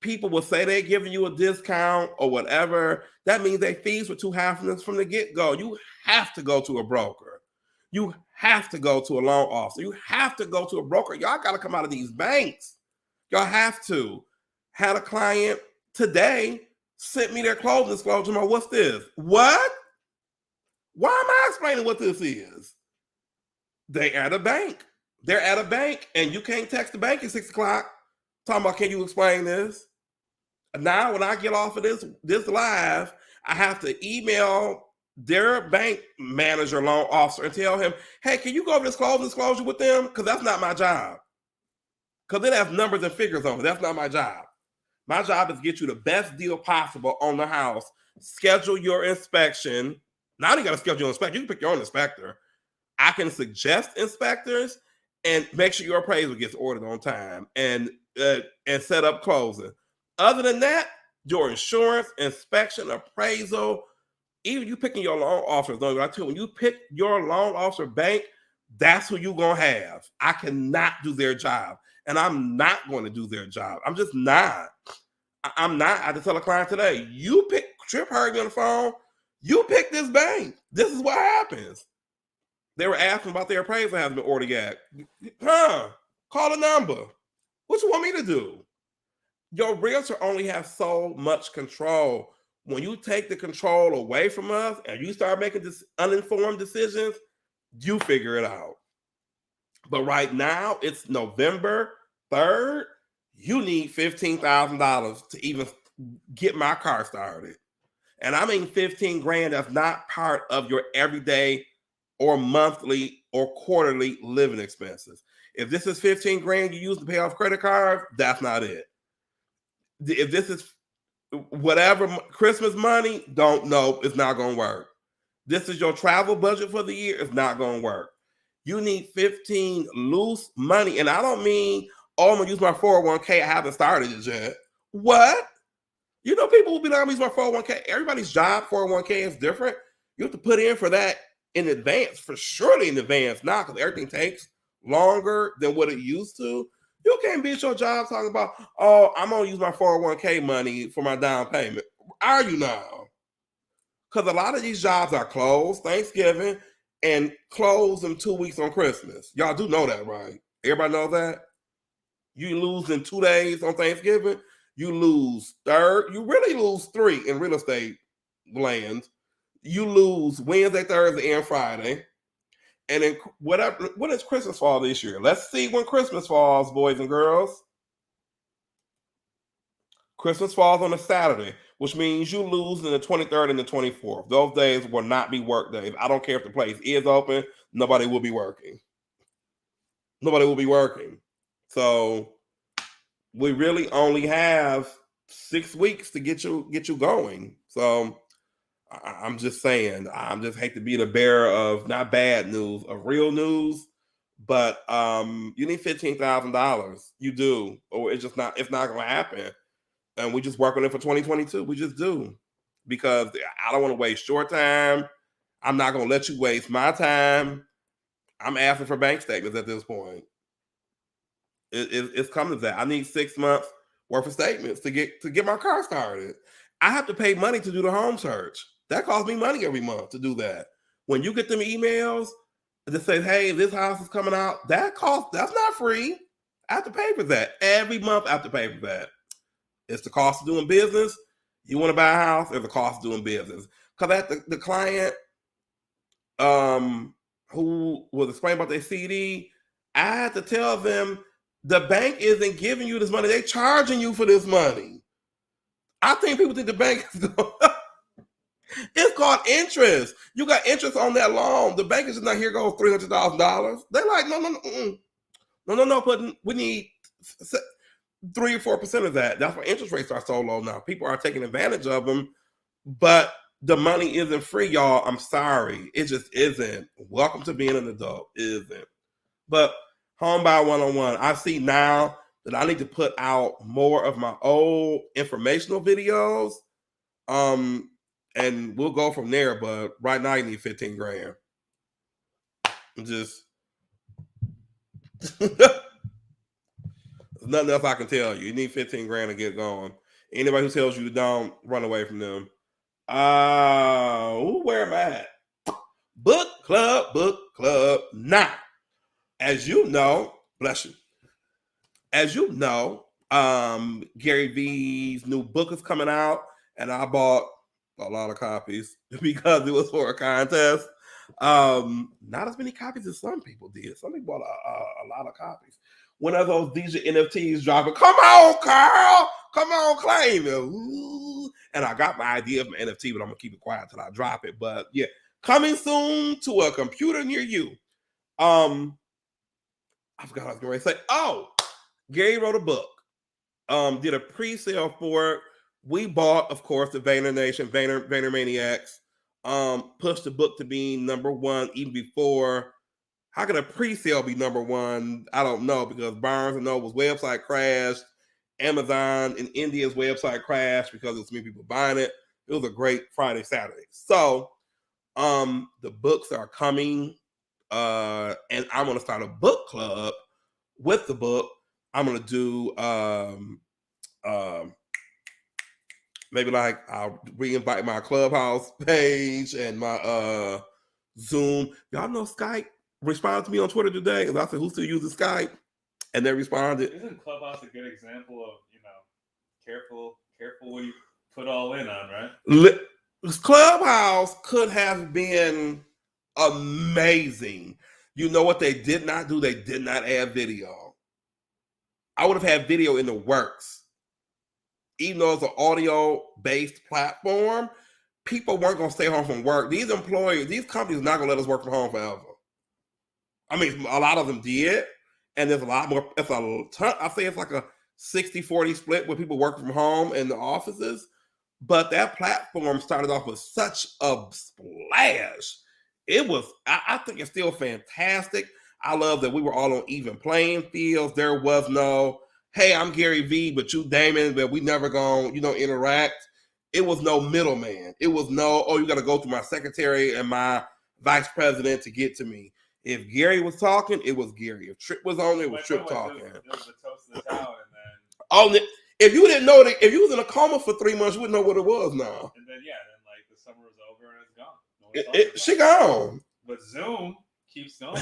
People will say they're giving you a discount or whatever. That means their fees were too high from the get-go. You have to go to a broker. You have to go to a loan officer. You have to go to a broker. Y'all got to come out of these banks. Y'all have to. Had a client today sent me their closing disclosure. What's this? What? Why am I explaining what this is? They're at a bank. They're at a bank, and you can't text the bank at 6 o'clock talking about, can you explain this? Now, when I get off of this live, I have to email their bank manager, loan officer, and tell him, hey, can you go over this closing disclosure with them? Because that's not my job. Because it has numbers and figures on it. That's not my job. My job is to get you the best deal possible on the house. Schedule your inspection. Now you got to schedule your inspection. You can pick your own inspector. I can suggest inspectors and make sure your appraisal gets ordered on time and set up closing. Other than that, your insurance, inspection, appraisal, even you picking your loan officers, when you pick your loan officer bank, that's who you're going to have. I cannot do their job, and I'm not going to do their job. I'm just not. I'm not. I had to tell a client today, Trip heard me on the phone, you pick this bank. This is what happens. They were asking about their appraisal hasn't been ordered yet. Call a number. What you want me to do? Your realtor only has so much control. When you take the control away from us and you start making this uninformed decisions, you figure it out. But right now, it's November 3rd. You need $15,000 to even get my car started. And I mean 15 grand that's not part of your everyday or monthly or quarterly living expenses. If this is 15 grand you use to pay off credit cards, that's not it. If this is whatever Christmas money, don't know, it's not going to work. This is your travel budget for the year, it's not going to work. You need 15 loose money. And I don't mean, oh, I'm going to use my 401k. I haven't started it yet. What? You know, people will be like, I'm going to use my 401k. Everybody's job 401k is different. You have to put in for that in advance, for surely in advance now, because everything takes longer than what it used to. You can't be at your job talking about, oh, I'm going to use my 401k money for my down payment. Are you now? Because a lot of these jobs are closed Thanksgiving and closed in 2 weeks on Christmas. Y'all do know that, right? Everybody know that? You lose in 2 days on Thanksgiving. You lose you really lose 3 in real estate land. You lose Wednesday, Thursday, and Friday. And then whatever, when does Christmas fall this year? Let's see when Christmas falls, boys and girls. Christmas falls on a Saturday, which means you lose in the 23rd and the 24th. Those days will not be work days. I don't care if the place is open. Nobody will be working. Nobody will be working. So we really only have 6 weeks to get you going. So I'm just saying, I'm just hate to be the bearer of not bad news, of real news. But you need $15,000. You do, or it's not going to happen. And we just work on it for 2022. We just do, because I don't want to waste your time. I'm not going to let you waste my time. I'm asking for bank statements at this point. It's coming to that. I need 6 months worth of statements to get my car started. I have to pay money to do the home search. That costs me money every month to do that. When you get them emails that say, "Hey, this house is coming out," that's not free. I have to pay for that every month. I have to pay for that. It's the cost of doing business. You want to buy a house, there's a cost of doing business. Because at the client who was explaining about their CD, I had to tell them the bank isn't giving you this money. They're charging you for this money. I think people think the bank is going it's called interest. You got interest on that loan. The bank is just not, here goes $300,000. They're like, no, but we need 3 or 4% of that. That's why interest rates are so low now. People are taking advantage of them, but the money isn't free, y'all. I'm sorry. It just isn't. Welcome to being an adult. It isn't. But Home Buy 101, I see now that I need to put out more of my old informational videos. And we'll go from there, but right now you need 15 grand. Just there's nothing else I can tell you. You need 15 grand to get going. Anybody who tells you don't, run away from them. Where am I at? Book club. Now, as you know, bless you. As you know, Gary Vee's new book is coming out, and I bought a lot of copies because it was for a contest. Not as many copies as some people did. Some people bought a lot of copies. One of those DJ NFTs dropping. Come on, Carl. Come on, claim it. Ooh. And I got my idea of my NFT, but I'm gonna keep it quiet till I drop it. But yeah, coming soon to a computer near you. I forgot what I was going to say. Oh, Gary wrote a book. Did a pre-sale for it. We bought, of course, the Vayner Nation, Vayner Maniacs. Pushed the book to be number one even before. How could a pre-sale be number one? I don't know, because Barnes & Noble's website crashed. Amazon in India's website crashed because there's many people buying it. It was a great Friday, Saturday. So the books are coming, and I'm going to start a book club with the book. I'm going to do maybe like I'll re-invite my Clubhouse page and my Zoom. Y'all know Skype responded to me on Twitter today, and I said, "Who still uses Skype?" And they responded. Isn't Clubhouse a good example of, careful what you put all in on, right? Clubhouse could have been amazing. You know what they did not do? They did not add video. I would have had video in the works. Even though it's an audio-based platform, people weren't going to stay home from work. These employers, these companies are not going to let us work from home forever. I mean, a lot of them did, and there's a lot more. It's a ton. I say it's like a 60-40 split where people work from home in the offices. But that platform started off with such a splash. It was, I think it's still fantastic. I love that we were all on even playing fields. There was no, hey, I'm Gary Vee, but you Damon, but we never gonna, interact. It was no middleman. It was no, you got to go through my secretary and my vice president to get to me. If Gary was talking, it was Gary. If Trip was on, it was Trip talking. It was the toast of the town, and then if you didn't know that, if you was in a coma for 3 months, you wouldn't know what it was now. And then like the summer was over and it's gone. She gone. But Zoom keeps going.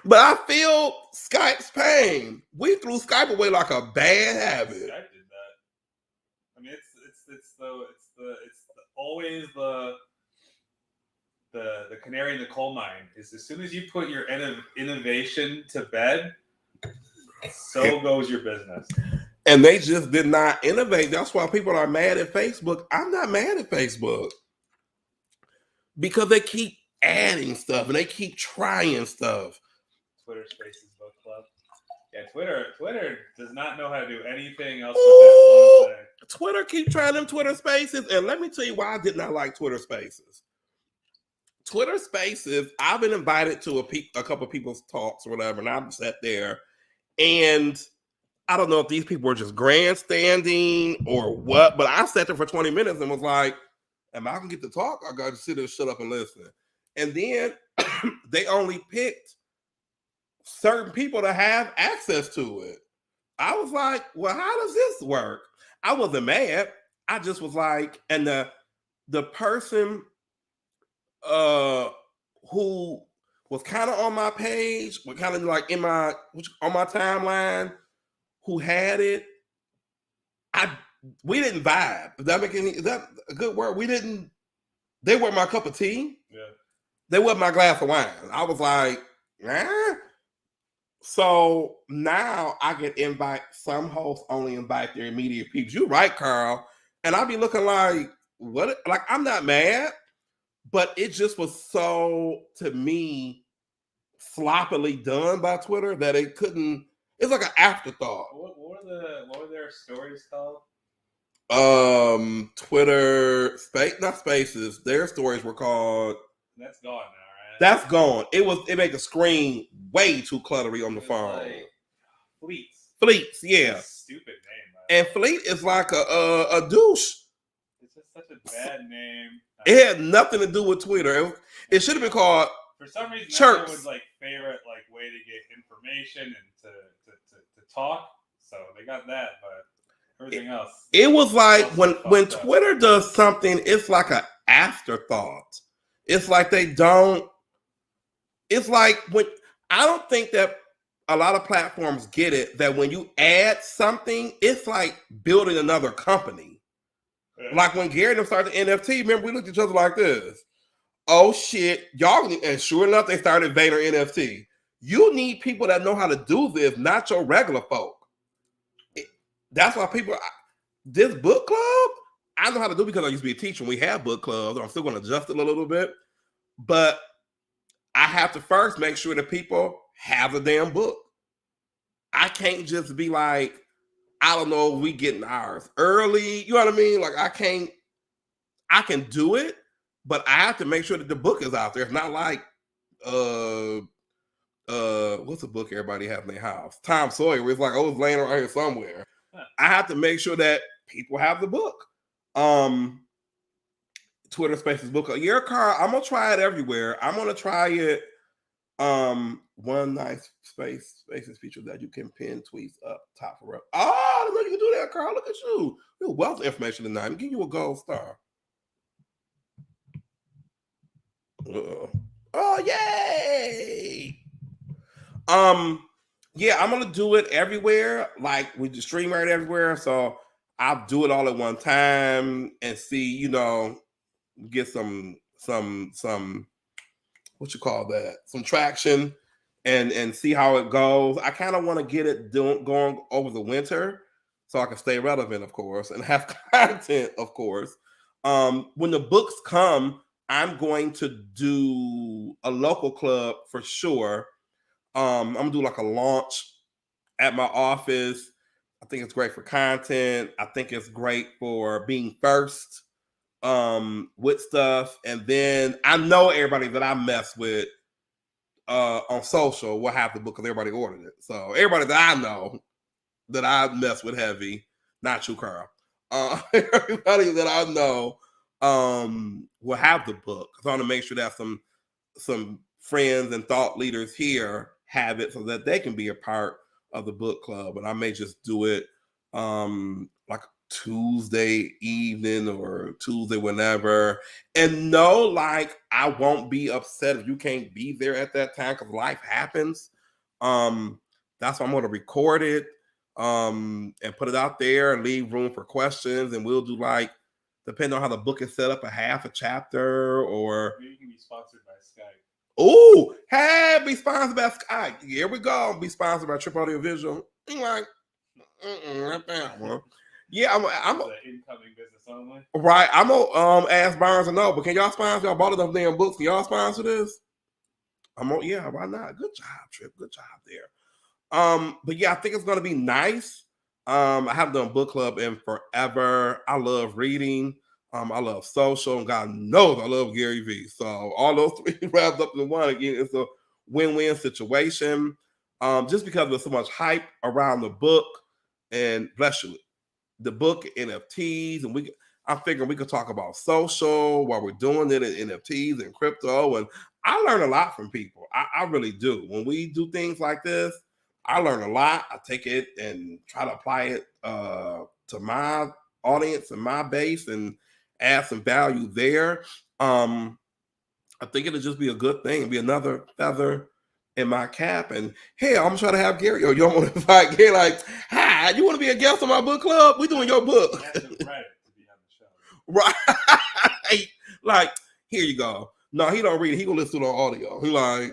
But I feel Skype's pain. We threw Skype away like a bad habit. Skype did that. I mean, it's always the the canary in the coal mine is as soon as you put your innovation to bed, so goes your business. And they just did not innovate. That's why people are mad at Facebook. I'm not mad at Facebook because they keep adding stuff and they keep trying stuff. Twitter Spaces Book Club. Yeah, Twitter does not know how to do anything else with that one thing. Twitter keep trying them Twitter Spaces, and let me tell you why I did not like Twitter Spaces. Twitter Spaces, I've been invited to a couple of people's talks or whatever, and I've sat there, and I don't know if these people were just grandstanding or what, but I sat there for 20 minutes and was like, am I gonna get to talk? I gotta sit there, shut up and listen. And then they only picked certain people to have access to it. I was like, well, how does this work? I wasn't mad. I just was like, and the person who was kind of on my page, but kind of like on my timeline, who had it, we didn't vibe. Is that a good word? They weren't my cup of tea. Yeah. They weren't my glass of wine. I was like, eh. So now I can invite, some hosts only invite their immediate peeps. You're right, Carl. And I'll be looking like, what? Like, I'm not mad, but it just was so, to me, sloppily done by Twitter that it couldn't, it's like an afterthought. What were their stories called? Twitter, not Spaces, their stories were called. That's gone now, right? That's gone. It made the screen way too cluttery on the phone. Like Fleets, yeah. Stupid name. And Fleet is like a douche. It's just such a bad name. It had nothing to do with Twitter. It should have been called. For some reason, Chirps. Everyone's like favorite way to get information and to talk. So they got that, but everything else. It was like when Twitter does something, it's like an afterthought. It's like they don't. It's like when I don't think that a lot of platforms get it that when you add something, it's like building another company. Yeah. Like when Gary and them started the NFT, remember we looked at each other like this. Oh shit, y'all, and sure enough, they started Vader NFT. You need people that know how to do this, not your regular folk. That's why this book club, I know how to do because I used to be a teacher and we have book clubs. I'm still going to adjust it a little bit, but I have to first make sure that people have a damn book. I can't just be like, I don't know, we getting ours early. You know what I mean? Like I can do it, but I have to make sure that the book is out there. It's not like what's a book everybody has in their house? Tom Sawyer, where it's like, oh, it's laying around here somewhere. I have to make sure that people have the book. Twitter Spaces book. Yeah, Carl, I'm gonna try it everywhere. I'm gonna try it. One nice Spaces feature that you can pin tweets up top for up. Oh, I didn't know you can do that, Carl. Look at you. You're wealth of information tonight. I'm giving you a gold star. Oh, yay! Yeah, I'm gonna do it everywhere. Like we just stream right everywhere, so I'll do it all at one time and see, get some what you call that, some traction, and see how it goes. I kind of want to get it going over the winter so I can stay relevant, of course, and have content, of course. When the books come, I'm going to do a local club for sure. I'm gonna do like a launch at my office. I think it's great for content. I think it's great for being first with stuff. And then I know everybody that I mess with on social will have the book because everybody ordered it. So everybody that I know that I mess with heavy, not you, Carl. Everybody that I know will have the book. So I want to make sure that some friends and thought leaders here have it so that they can be a part of the book club. And I may just do it like Tuesday evening or Tuesday whenever. And no, like I won't be upset if you can't be there at that time because life happens. That's why I'm going to record it and put it out there and leave room for questions. And we'll do like depending on how the book is set up, a half a chapter or. Maybe you can be sponsored by Skype. Oh, hey, be sponsored by Sky. Here we go. Be sponsored by Trip Audio Visual. I'm like, not that one. Yeah, I'm The incoming business only. right. I'm gonna ask Barnes and Noble, but can y'all sponsor? Y'all bought enough damn books. Can y'all sponsor this? Yeah, why not? Good job, Trip. Good job there. But yeah, I think it's gonna be nice. I haven't done book club in forever. I love reading. I love social, and God knows I love Gary Vee. So all those three wrapped up in one again, it's a win-win situation. Just because there's so much hype around the book, and bless you, the book NFTs, and I figure we could talk about social while we're doing it in NFTs and crypto, and I learn a lot from people. I really do. When we do things like this, I learn a lot. I take it and try to apply it to my audience and my base and add some value there. I think it'll just be a good thing, be another feather in my cap. And hey, I'm trying to have Gary. You don't want to invite Gary? Like, hi, you want to be a guest on my book club? We doing your book, right? Like, here you go. No, he don't read it. He gonna listen to the audio. He like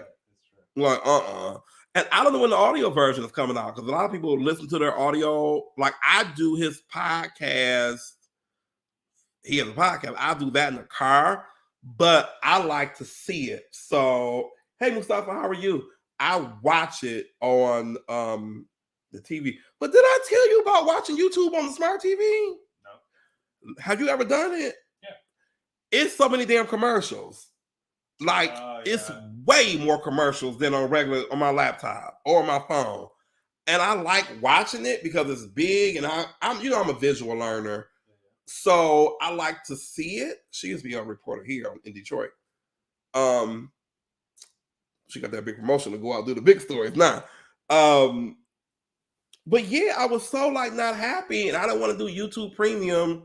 And I don't know when the audio version is coming out because a lot of people listen to their audio. Like I do his podcast. He has a podcast. I do that in the car, but I like to see it. So, hey, Mustafa, how are you? I watch it on the TV. But did I tell you about watching YouTube on the smart TV? No. Have you ever done it? Yeah. It's so many damn commercials. Like it's way more commercials than on my laptop or my phone. And I like watching it because it's big and I'm a visual learner. So I like to see it. She used to be a reporter here in Detroit. She got that big promotion to go out and do the big stories now. But yeah, I was so like not happy and I don't want to do YouTube Premium,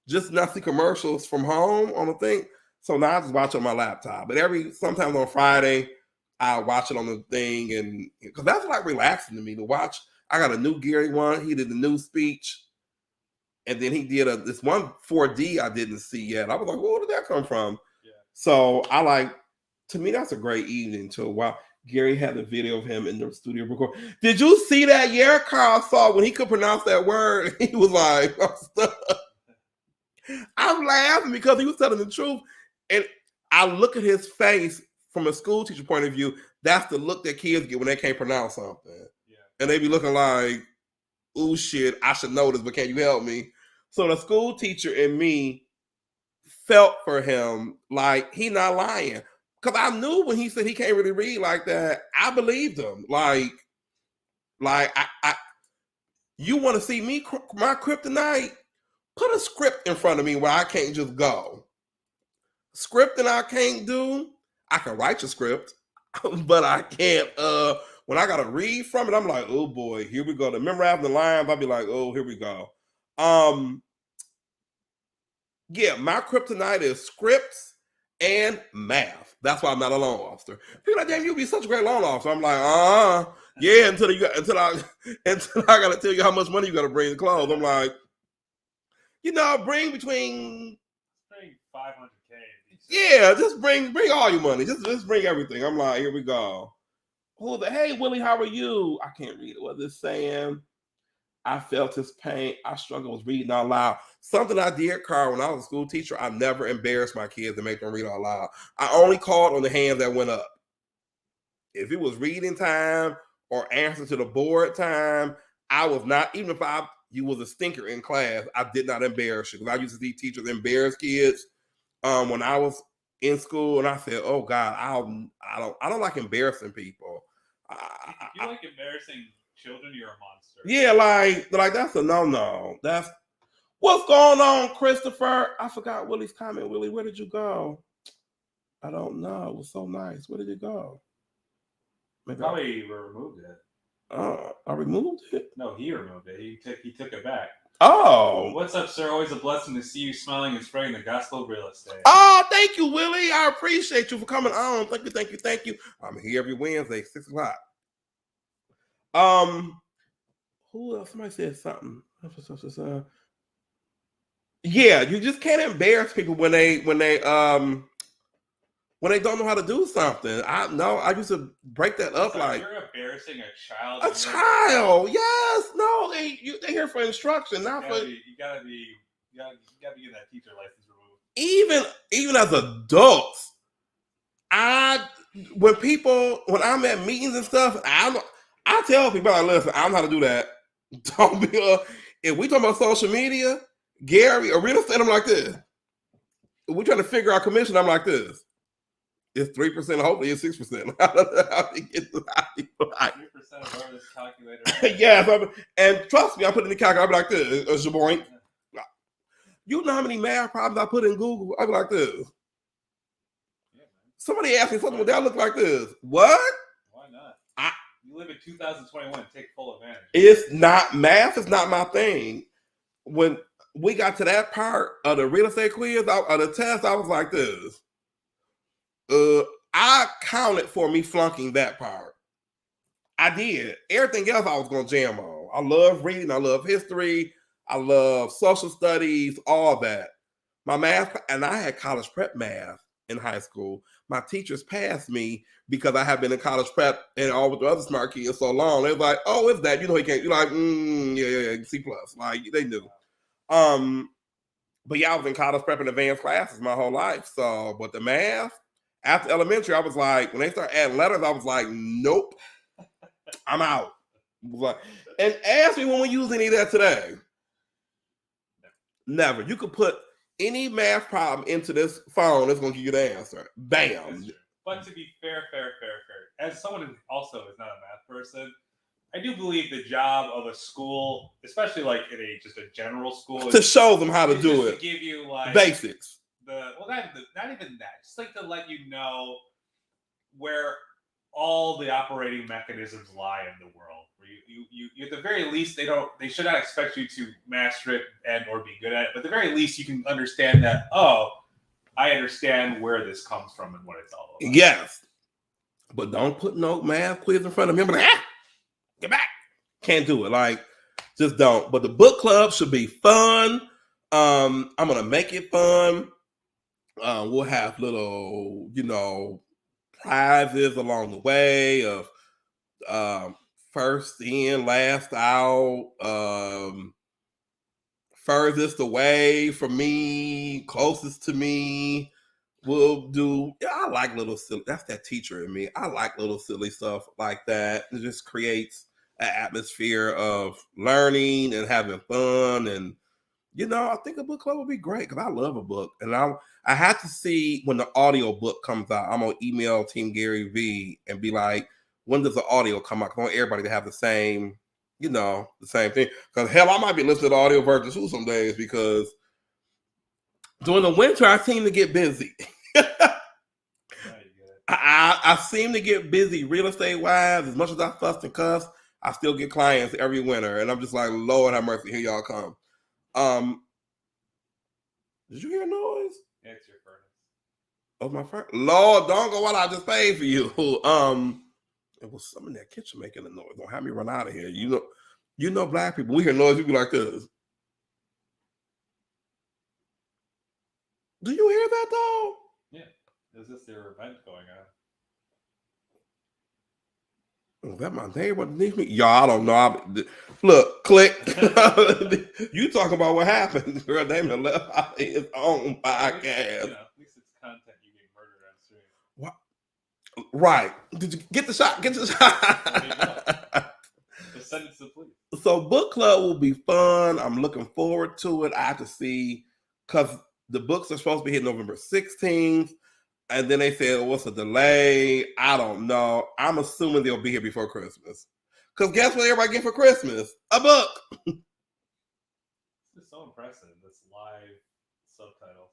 just not see commercials from home on the thing. So now I just watch it on my laptop. But sometimes on Friday, I watch it on the thing, and because that's like relaxing to me to watch. I got a new Gary one. He did the new speech, and then he did this one 4D I didn't see yet. I was like, well, where did that come from? Yeah. So to me, that's a great evening too. Wow. Gary had a video of him in the studio record. Did you see that? Yeah, Carl saw when he could pronounce that word. He was like, I'm laughing because he was telling the truth. And I look at his face from a school teacher point of view. That's the look that kids get when they can't pronounce something. Yeah. And they be looking like, ooh, shit, I should know this, but can you help me? So the school teacher and me felt for him like he not lying. Because I knew when he said he can't really read like that, I believed him. Like you want to see me, my kryptonite? Put a script in front of me where I can't just go. Script that I can't do, I can write your script, but I can't. When I gotta read from it, I'm like, oh boy, here we go. To memorize the lines, I'll be like, oh, here we go. Yeah, my kryptonite is scripts and math. That's why I'm not a loan officer. People are like, damn, you'd be such a great loan officer. I'm like, yeah, until I gotta tell you how much money you gotta bring to close. I'm like, bring between 500K. Yeah, just bring all your money. Just bring everything. I'm like, here we go. Hey, Willie, how are you? I can't read it. What it's saying? I felt his pain. I struggled with reading out loud. Something I did, Carl, when I was a school teacher, I never embarrassed my kids to make them read out loud. I only called on the hands that went up. If it was reading time or answer to the board time, I was not, even if you was a stinker in class, I did not embarrass you. Because I used to see teachers embarrass kids. When I was in school, and I said, "Oh God, I don't like embarrassing people." If you like embarrassing children, you're a monster. Yeah, like that's a no. That's what's going on, Christopher. I forgot Willie's comment. Willie, where did you go? I don't know. It was so nice. Where did it go? Maybe probably removed it. I removed it. No, he removed it. He took it back. Oh. What's up, sir? Always a blessing to see you smiling and spreading the gospel of real estate. Oh, thank you, Willie. I appreciate you for coming on. Thank you. I'm here every Wednesday, 6 o'clock. Who else? Somebody said something. Yeah, you just can't embarrass people when they don't know how to do something. I used to break that up Sorry, like you're embarrassing a child. a child. Yes, no, they're here for instruction, not for You gotta be getting that teacher license removed. even as adults. When I'm at meetings and stuff, I tell people like, listen, I don't know how to do that. Don't be if we talk about social media, Gary or real estate, I'm like this. If we're trying to figure out commission, I'm like this. It's 3%, hopefully it's 6%. How to get to 3% of this calculator. Yes, and trust me, I put it in the calculator, I'll be like this, Jaboink. You know how many math problems I put in Google? I'll be like this. Yeah, somebody asked me something that look like this. What? Why not? You live in 2021. Take full advantage. It's not math. It's not my thing. When we got to that part of the real estate quiz, of the test, I was like this. I counted for me flunking that part. I did. Everything else I was going to jam on. I love reading. I love history. I love social studies, all that. My math, and I had college prep math in high school. My teachers passed me because I have been in college prep and all with the other smart kids so long. They was like, oh, it's that. You know, he can't. You're like, yeah, C+. Like, they knew. But yeah, I was in college prep and advanced classes my whole life. So, but the math, after elementary, I was like, when they start adding letters, I was like, nope, I'm out. And ask me when we use any of that today. Never. You could put any math problem into this phone, it's going to give you the answer. Bam. But to be fair, as someone who also is not a math person, I do believe the job of a school, especially like in just a general school, to show them how to do it, to give you like basics. Not even that, just like to let you know where all the operating mechanisms lie in the world. Where you at the very least they should not expect you to master it or be good at it, but at the very least you can understand that. Oh, I understand where this comes from and what it's all about. Yes, but don't put no math quiz in front of me. I'm like, get back. Can't do it. Like, just don't. But the book club should be fun. I'm gonna make it fun. We'll have little, prizes along the way of first in, last out, furthest away from me, closest to me. We'll do. Yeah, I like little silly. That's that teacher in me. I like little silly stuff like that. It just creates an atmosphere of learning and having fun. And I think a book club would be great because I love a book. And I have to see when the audio book comes out. I'm gonna email Team Gary V and be like, when does the audio come out? I want everybody to have the same, the same thing. Because hell, I might be listening to the audio version too some days because during the winter I seem to get busy. I seem to get busy real estate wise. As much as I fuss and cuss, I still get clients every winter, and I'm just like, Lord have mercy, here y'all come. Did you hear a noise? Yeah, it's your furnace. Oh, my furnace. Lord, don't go while I just paid for you. It was some in that kitchen making the noise. Don't have me run out of here. You know, black people, we hear noise, we be like this. Do you hear that though? Yeah. Is this their event going on? Is that my neighbor underneath me? Y'all, I don't know. Look, click. You talk about what happened. Girl, Damon left out his own podcast. At least it's content you get murdered on stream. What? Right. Did you get the shot? Get the shot. Just send it to the police. So book club will be fun. I'm looking forward to it. I have to see because the books are supposed to be here November 16th. And then they said, what's a delay? I don't know. I'm assuming they'll be here before Christmas. Because guess what everybody get for Christmas? A book. It's so impressive, this live subtitles.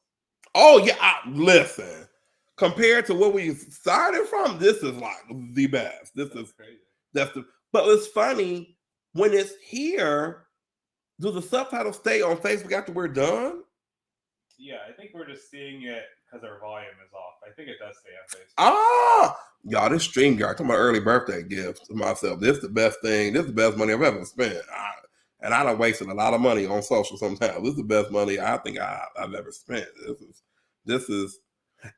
Oh, yeah. Listen. Compared to what we started from, this is like the best. That's crazy. But it's funny, when it's here, do the subtitles stay on Facebook after we're done? Yeah, I think we're just seeing it because our volume is off. I think it does stay on Facebook. Ah, y'all, this StreamYard, talking about early birthday gift to myself. This is the best thing. This is the best money I've ever spent. And I done wasted a lot of money on social sometimes. This is the best money I think I've ever spent. This is,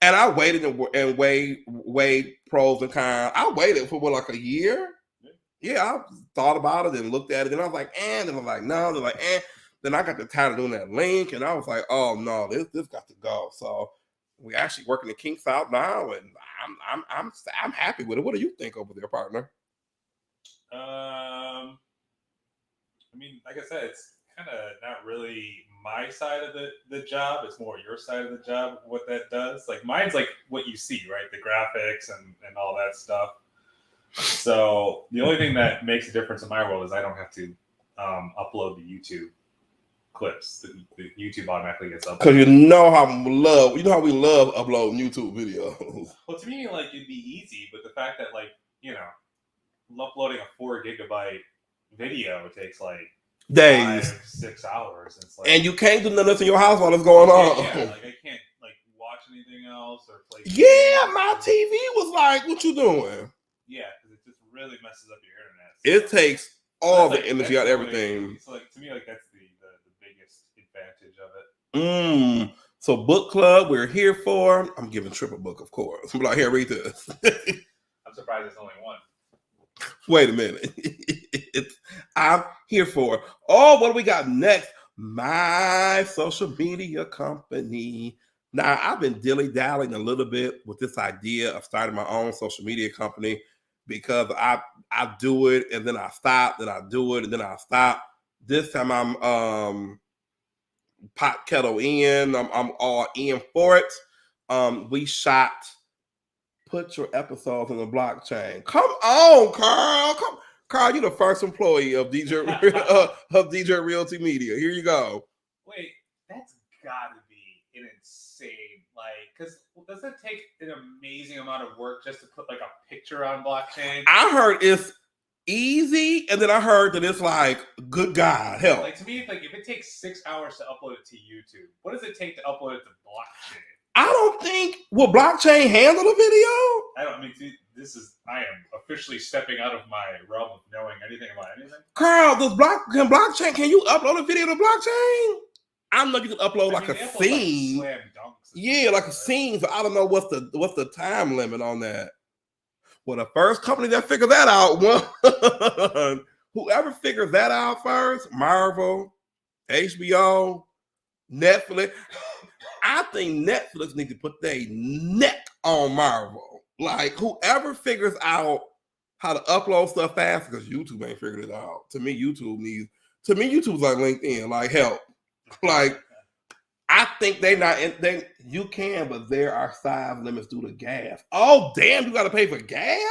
and I waited and weighed pros and cons. I waited for like a year. Yeah, I thought about it and looked at it, and I was like, and then I'm like, no, they're like, and then I got the tired of doing that link, and I was like, oh no, this got to go. So we actually working the kinks out now, and I'm happy with it. What do you think over there, partner? I mean, like I said, it's kind of not really my side of the job. It's more your side of the job, what that does. Like mine's like what you see, right? The graphics and all that stuff. So the only thing that makes a difference in my world is I don't have to upload the YouTube clips. The YouTube automatically gets uploaded. Because you know how we love uploading YouTube videos. Well, to me, like it'd be easy, but the fact that like uploading a 4 gigabyte video takes like days, 5-6 hours. It's like, and you can't do nothing in your house while it's going on. Yeah, like I can't like watch anything else or play. Yeah, my TV was like, "What you doing?" Yeah, because it just really messes up your internet. So it takes all the like, energy out of everything. So like to me, like that's the biggest advantage of it. So book club, we're here for. I'm giving triple book, of course. I'm like, here, read this. I'm surprised it's only one. Wait a minute. I'm here for. Oh, what do we got next? My social media company. Now, I've been dilly-dallying a little bit with this idea of starting my own social media company because I do it and then I stop, then I do it and then I stop. This time I'm pot kettle in. I'm all in for it. We shot Put Your Episodes on the Blockchain. Come on, Carl. Carl, you're the first employee of DJ of DJ Realty Media. Here you go. Wait, that's gotta be an insane, like, because does it take an amazing amount of work just to put like a picture on blockchain? I heard it's easy, and then I heard that it's like, good God, help. Like to me, if it takes 6 hours to upload it to YouTube, what does it take to upload it to blockchain? I don't think will blockchain handle a video. I am officially stepping out of my realm of knowing anything about anything. Carl, can you upload a video to blockchain? I know you can upload like a scene. Like slam dunks. Yeah, like a scene. So I don't know what's the time limit on that. Well, the first company that figured that out, whoever figures that out first, Marvel, HBO, Netflix. I think Netflix needs to put their neck on Marvel. Like, whoever figures out how to upload stuff fast, because YouTube ain't figured it out. To me, YouTube's like LinkedIn, like help. Like, I think you can, but there are size limits due to gas. Oh, damn, you got to pay for gas?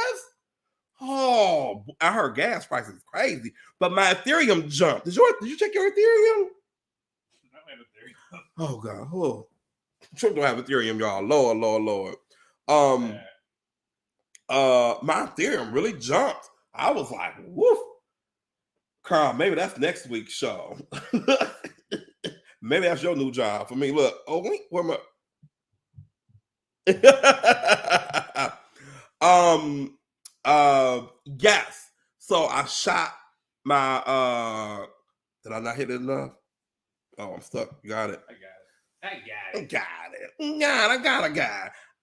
Oh, I heard gas prices is crazy. But my Ethereum jumped. Did you check your Ethereum? I don't have Ethereum. Oh, God. Oh. Trump don't have Ethereum, y'all. Lord. My Ethereum really jumped. I was like, woof. Carl, maybe that's next week's show. Maybe that's your new job for me. Look, where am I? Yes. So I shot my did I not hit it enough? Oh, I'm stuck. You got it. I got it.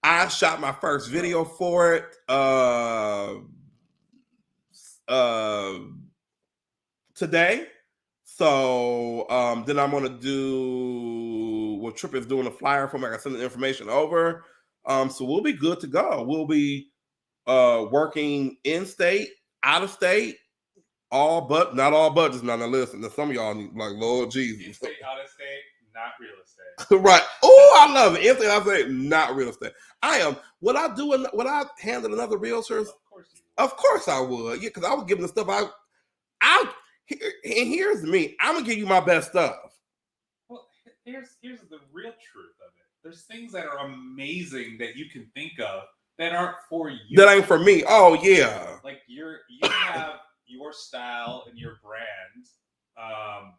I shot my first video for it today. So then I'm gonna do what Trip is doing a flyer for me. I can send the information over. So we'll be good to go. We'll be working in state, out of state, not all budgets. Now listen, some of y'all need, like, Lord Jesus. In state, out of state, not real estate. Right. Oh, I love it. In state, out of state, not real estate. Would I handle another realtors? Of course you would. Of course I would. Yeah, because I would give them the stuff and here's me. I'm gonna give you my best stuff. Well, here's the real truth of it. There's things that are amazing that you can think of that aren't for you. That ain't for me. Oh yeah. Like you have your style and your brand. And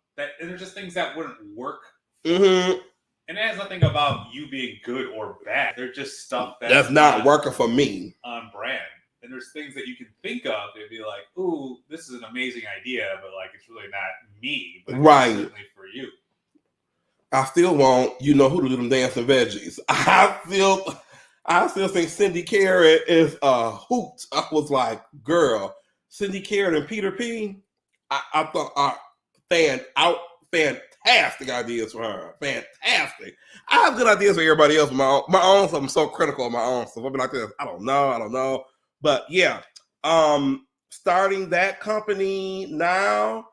they're just things that wouldn't work. Mm-hmm. And it has nothing about you being good or bad. They're just stuff that's not working for me. On brand. and there's things that you can think of and be like, ooh, this is an amazing idea, but like it's really not me, but Right. it's certainly for you. I still want who to do them dancing veggies. I still think Cindy Carrot is a hoot. I was like, girl, Cindy Carrot and Peter P. I thought are fantastic ideas for her. Fantastic. I have good ideas for everybody else. My own stuff. I'm so critical of my own stuff. I'll be like this. I don't know. But yeah, starting that company now.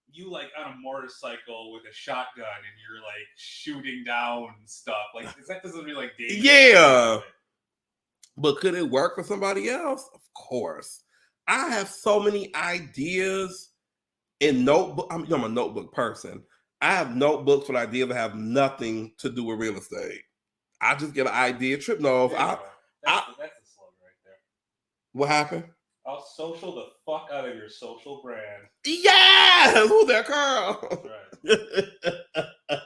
You like on a motorcycle with a shotgun and you're like shooting down stuff. Like that doesn't really like David. Yeah. But could it work for somebody else? Of course. I have so many ideas in notebook. I'm a notebook person. I have notebooks with ideas that have nothing to do with real estate. I just get an idea. Trip knows. That's a slogan right there. What happened? I'll social the fuck out of your social brand. Yes! Who's that girl? That's right.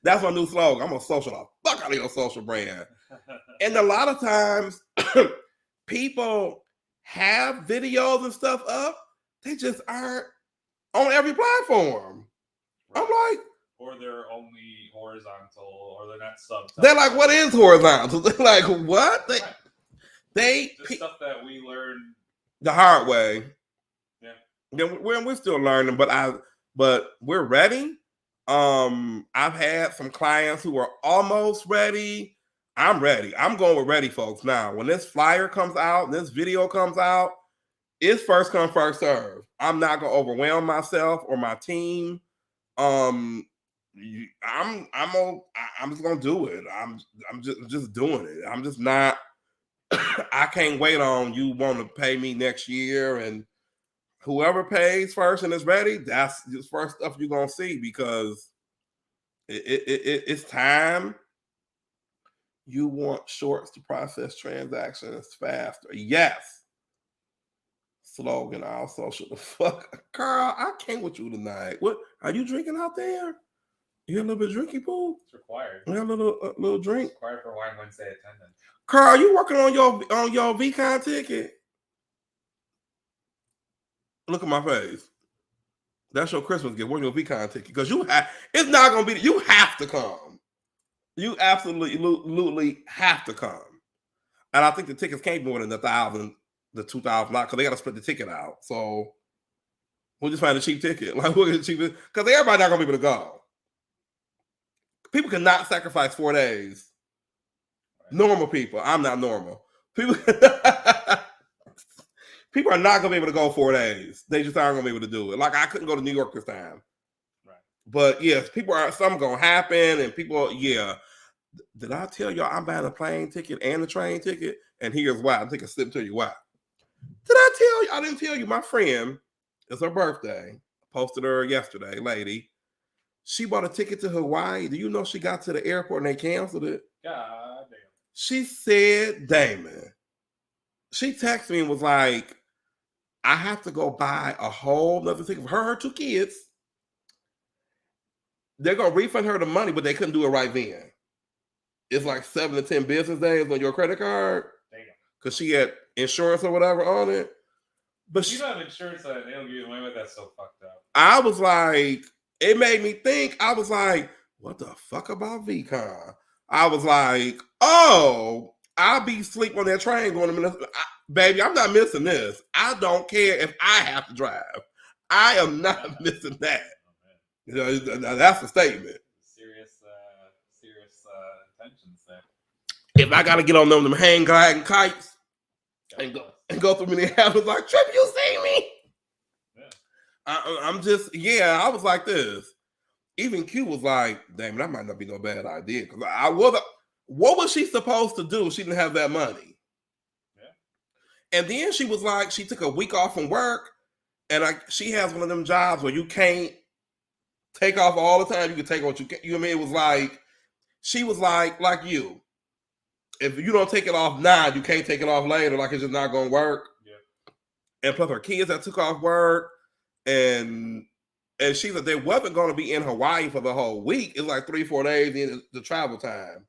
That's my new slogan. I'm gonna social the fuck out of your social brand. And a lot of times people have videos and stuff up, they just aren't on every platform. Right. I'm like, or they're only horizontal, or they're not subtitled. They're like, what is horizontal? They're like, what? They stuff that we learned the hard way. Yeah. We're still learning, but we're ready. I've had some clients who are almost ready. I'm ready. I'm going with ready, folks. Now, when this flyer comes out, this video comes out, it's first come, first serve. I'm not gonna overwhelm myself or my team. I'm just gonna do it. I'm just doing it. I'm just not. I can't wait on you want to pay me next year, and whoever pays first and is ready, that's the first stuff you're gonna see, because it's time. You want shorts to process transactions faster. Yes. Slogan, I'll social the fuck. Carl, I came with you tonight. What are you drinking out there? You got a little bit of drinky pool? It's required. You got a little drink? It's required for Wine Wednesday attendance. Carl, you working on your VCon ticket? Look at my face. That's your Christmas gift. Working your VCon ticket, because it's not gonna be. You have to come. You absolutely have to come. And I think the tickets can't be more than $1,000, the $2,000, because they got to split the ticket out. So we'll just find a cheap ticket. Like, we'll get a cheap, because everybody's not gonna be able to go. People cannot sacrifice 4 days. Normal people. I'm not normal. People are not gonna be able to go 4 days. They just aren't gonna be able to do it. Like, I couldn't go to New York this time. Right. But yes, something gonna happen, and people, yeah. Did I tell y'all I'm buying a plane ticket and a train ticket? And here's why. I'll take a sip and tell you why. Did I tell you? I didn't tell you. My friend, it's her birthday. Posted her yesterday, lady. She bought a ticket to Hawaii. Do you know she got to the airport and they canceled it? God damn. She said, Damon. She texted me and was like, I have to go buy a whole nother ticket for her 2 kids. They're going to refund her the money, but they couldn't do it right then. It's like 7 to 10 business days on your credit card. Damn. Because she had insurance or whatever on it. But you don't have insurance on it, they don't give you money, but that's so fucked up. I was like, it made me think. I was like, what the fuck about VCon? I was like, oh, I'll be asleep on that train going to Minnesota. Baby, I'm not missing this. I don't care if I have to drive. I am not missing that. You know, that's a statement. Serious intentions there. If I got to get on them hang gliding kites and go through Minneapolis, like, Trip, you see me? Yeah. I'm just, I was like this. Even Q was like, damn, that might not be no bad idea. Because what was she supposed to do if she didn't have that money? Yeah. And then she was like, she took a week off from work, and she has one of them jobs where you can't take off all the time. You can take what you can. You know what I mean? It was like, she was like you. If you don't take it off now, you can't take it off later. Like, it's just not going to work. Yeah. And plus her kids that took off work, and she said they wasn't going to be in Hawaii for the whole week. It's like 3-4 days in the travel time.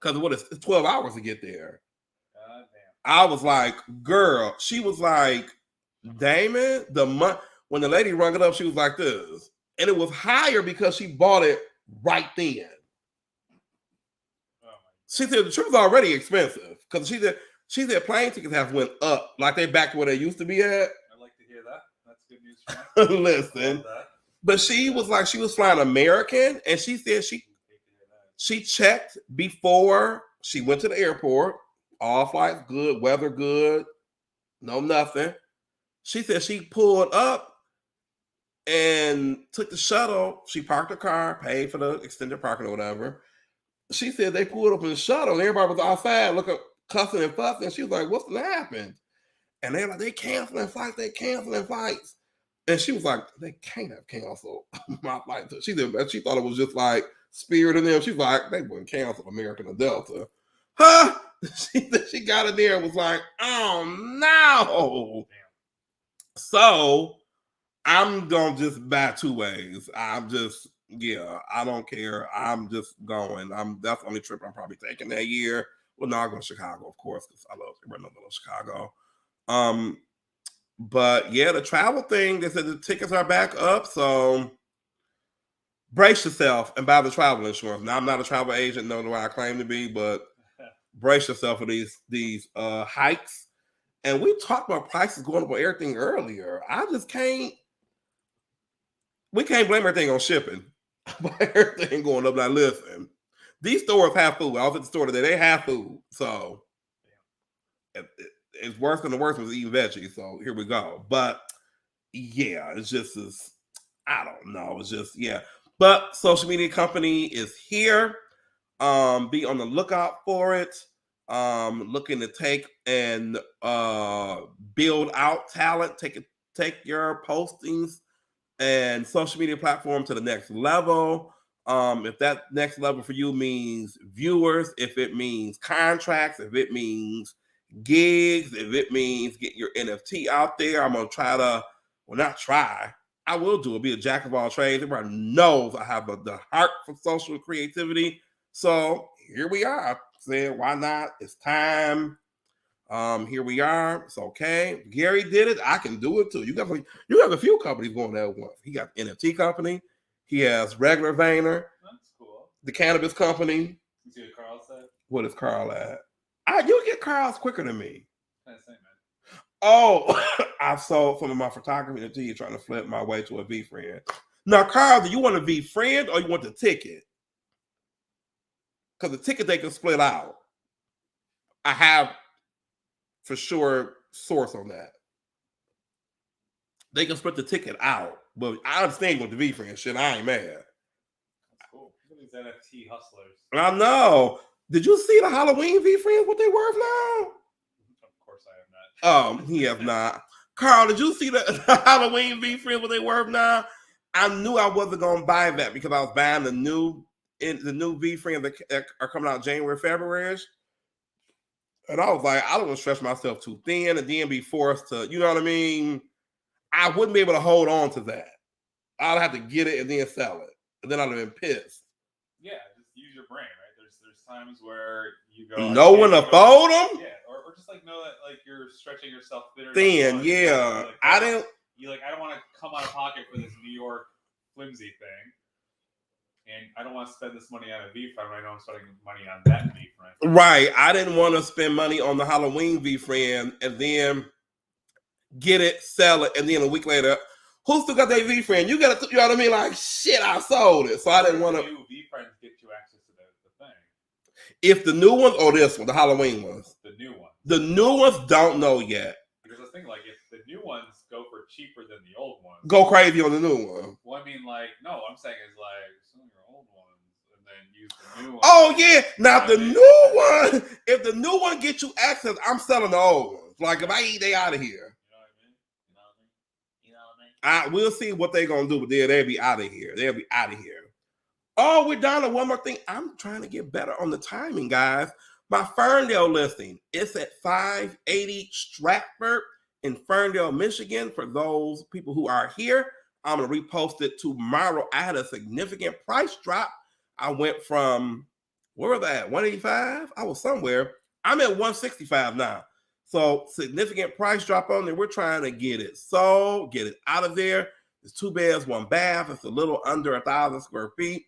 Because it's 12 hours to get there. I was like, girl. She was like, Damon, when the lady rung it up, she was like this. And it was higher because she bought it right then. She said the trip was already expensive because she said plane tickets have went up, like they back to where they used to be at. I'd like to hear that. That's good news for me. Listen, but she was like, she was flying American, and she said she checked before she went to the airport. All flights good, weather good, no nothing. She said she pulled up and took the shuttle. She parked her car, paid for the extended parking or whatever. She said they pulled up in the shuttle and everybody was outside looking, cussing and fussing. She was like, what's going to happen? And they're like, they canceling flights. And she was like, they can't have canceled my flight. She thought it was just like Spirit and them. She's like, they wouldn't cancel American or Delta. Huh? She got in there and was like, oh no. So I'm going to just buy two ways. I don't care. I'm just going. That's the only trip I'm probably taking that year. Well, no, I'll go to Chicago, of course, because I love Chicago. But yeah, the travel thing, they said the tickets are back up. So brace yourself and buy the travel insurance. Now, I'm not a travel agent, no way I claim to be, but brace yourself for these hikes. And we talked about prices going up on everything earlier. We can't blame everything on shipping. Everything going up. Now, listen, these stores have food. I was at the store today. They have food. So it's worse than the worst was eating veggies. So here we go. But yeah, it's just I don't know. It's just, yeah. But social media company is here. Be on the lookout for it. Looking to take and build out talent. Take your postings and social media platform to the next level. If that next level for you means viewers, if it means contracts, if it means gigs, if it means get your NFT out there, I'm gonna I will do it. Be a jack of all trades. Everybody knows I have the heart for social creativity. So here we are. Saying why not? It's time. Here we are. It's okay. Gary did it. I can do it too. You have a few companies going there at once. He got the NFT company. He has regular Vayner. That's cool. The cannabis company. You see what Carl said? What is Carl at? You get Carl's quicker than me. What can I say, man? Oh, I've sold some of my photography until you're trying to flip my way to a V friend. Now, Carl, do you want a V friend or you want the ticket? Because the ticket they can split out. I have for sure source on that. They can split the ticket out. But I understand with the V friend shit. I ain't mad. That's cool. Look at these NFT hustlers. I know. Did you see the Halloween V friends? What they worth now? Of course I have not. He have not. Carl, did you see the Halloween V friends? What they worth now? I knew I wasn't gonna buy that because I was buying the new V friends that are coming out January, February. And I was like, I don't want to stretch myself too thin and then be forced to, you know what I mean? I wouldn't be able to hold on to that. I'd have to get it and then sell it. And then I'd have been pissed. Yeah, just use your brain, right? There's times where you go know when to fold them? Yeah, or just like know that like you're stretching yourself thin, yeah. Like, I don't want to come out of pocket for this New York flimsy thing. And I don't want to spend this money on a V friend. I know I'm spending money on that V friend. Right. I didn't want to spend money on the Halloween V friend and then get it, sell it, and then a week later, who still got that V friend? You got to, you know what I mean? Like, shit, I sold it. So I didn't want to. New V friends get you access to the thing. If the new ones or this one, the Halloween ones? The new ones. The new ones don't know yet. Because I was thinking, like, if the new ones go for cheaper than the old ones, go crazy on the new one. Well, I mean, like, no, I'm saying is like some of your old ones and then use the new one. Oh, yeah. Now, if the new one gets you access, I'm selling the old ones. Like, if I eat, they out of here. We'll see what they're going to do, but they'll be out of here. They'll be out of here. Oh, we're down to one more thing. I'm trying to get better on the timing, guys. My Ferndale listing, it's at 580 Stratford in Ferndale, Michigan. For those people who are here, I'm going to repost it tomorrow. I had a significant price drop. I went from, where was I at, 185? I was somewhere. I'm at 165 now. So significant price drop on it. We're trying to get it sold, get it out of there. It's 2 beds, 1 bath. It's a little under 1,000 square feet.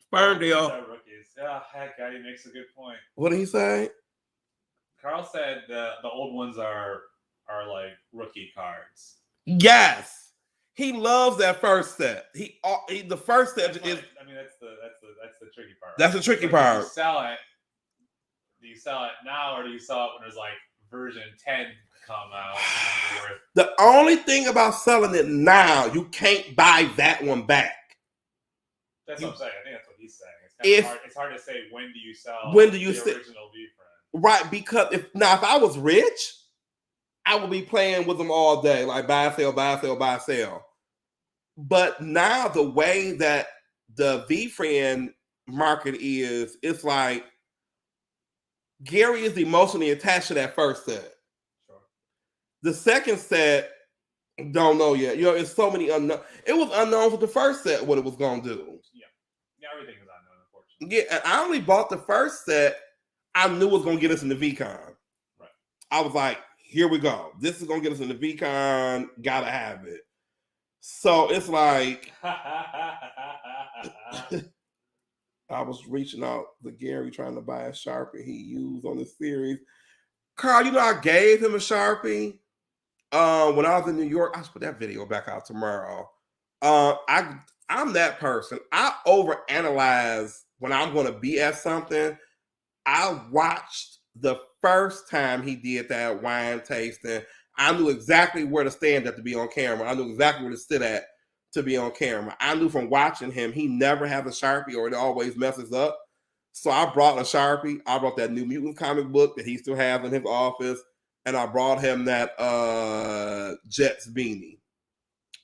Ferndale. Rookies. Yeah, heck, he makes a good point. What did he say? Carl said the old ones are like rookie cards. Yes, he loves that first set. He the first set is. I mean, that's the tricky part. That's the tricky part. Do you sell it now, or do you sell it when there's like version 10 come out? The only thing about selling it now, you can't buy that one back. That's what I'm saying. I think that's what he's saying. It's hard to say when do you sell the original V-Friend. Right, because if I was rich, I would be playing with them all day, like buy, sell, buy, sell, buy, sell. But now the way that the V-Friend market is, it's like Gary is emotionally attached to that first set. Sure. The second set, don't know yet. It's so many unknown. It was unknown for the first set what it was going to do. Yeah, everything is unknown, unfortunately. Yeah, and I only bought the first set. I knew it was going to get us in the VCon. Right. I was like, here we go. This is going to get us in the VCon. Gotta have it. So it's like, I was reaching out to Gary trying to buy a Sharpie he used on the series. Carl, I gave him a Sharpie when I was in New York. I'll put that video back out tomorrow. I'm that person. I overanalyze when I'm going to be at something. I watched the first time he did that wine tasting. I knew exactly where to stand at to be on camera. I knew exactly where to sit at to be on camera. I knew from watching him, he never has a Sharpie or it always messes up. So I brought a Sharpie. I brought that New Mutants comic book that he still has in his office. And I brought him that Jets beanie.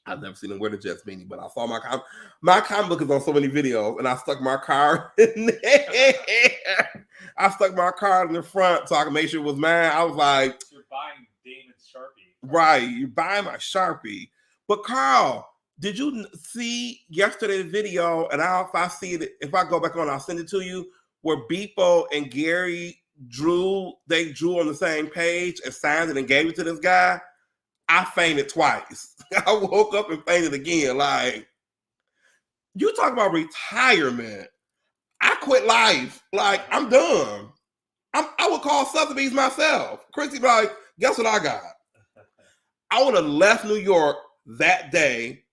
I've never seen him wear the Jets beanie, but I saw my comic book is on so many videos, and I stuck my card in there. I stuck my card in the front so I could make sure it was mine. I was like, you're buying Damon's Sharpie. Right, you're buying my Sharpie. But Carl, did you see yesterday's video? And if I go back on, I'll send it to you, where Beepo and Gary drew on the same page and signed it and gave it to this guy. I fainted twice. I woke up and fainted again. Like, you talk about retirement. I quit life. Like, I'm done. I would call Sotheby's myself. Chrissy be like, guess what I got? I would have left New York that day,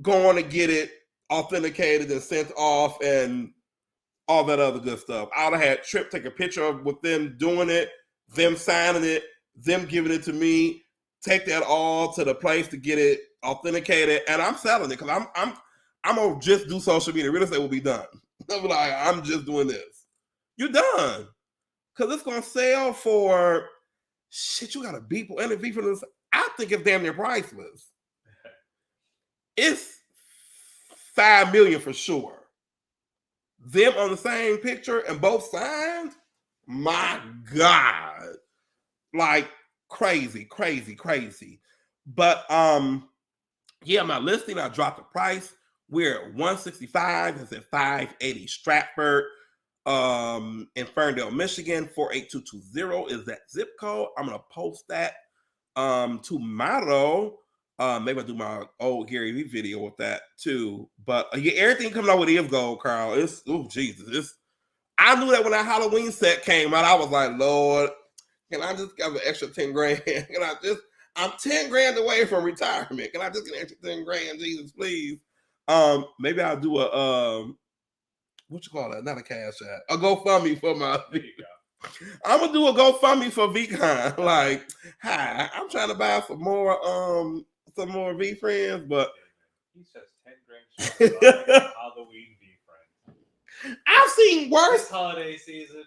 going to get it authenticated and sent off and all that other good stuff. I would have had Trip take a picture with them doing it, them signing it, them giving it to me, take that all to the place to get it authenticated, and I'm selling it because I'm gonna just do social media. Real estate will be done. I'm like, I'm just doing this. You're done. Because it's gonna sell for shit. You got a Beeple and a V for this. I think it's damn near priceless. It's $5 million for sure. Them on the same picture and both signed. My God, like crazy. But yeah, my listing, I dropped the price. We're at $165. It's at 580 Stratford. In Ferndale, Michigan, 48220 is that zip code. I'm gonna post that tomorrow. Maybe I'll do my old Gary Vee video with that too. But yeah, everything coming out with is gold, Carl. I knew that when that Halloween set came out, I was like, Lord, can I just have an extra 10 grand? I'm 10 grand away from retirement. Can I just get an extra 10 grand? Jesus, please. Maybe I'll do a what you call that? Not a cash app. A GoFundMe for my I'm gonna do a GoFundMe for VCon. Like, hi, I'm trying to buy some more V friends, but he's just 10 grand short of Halloween V friends. I've seen worse. This holiday season.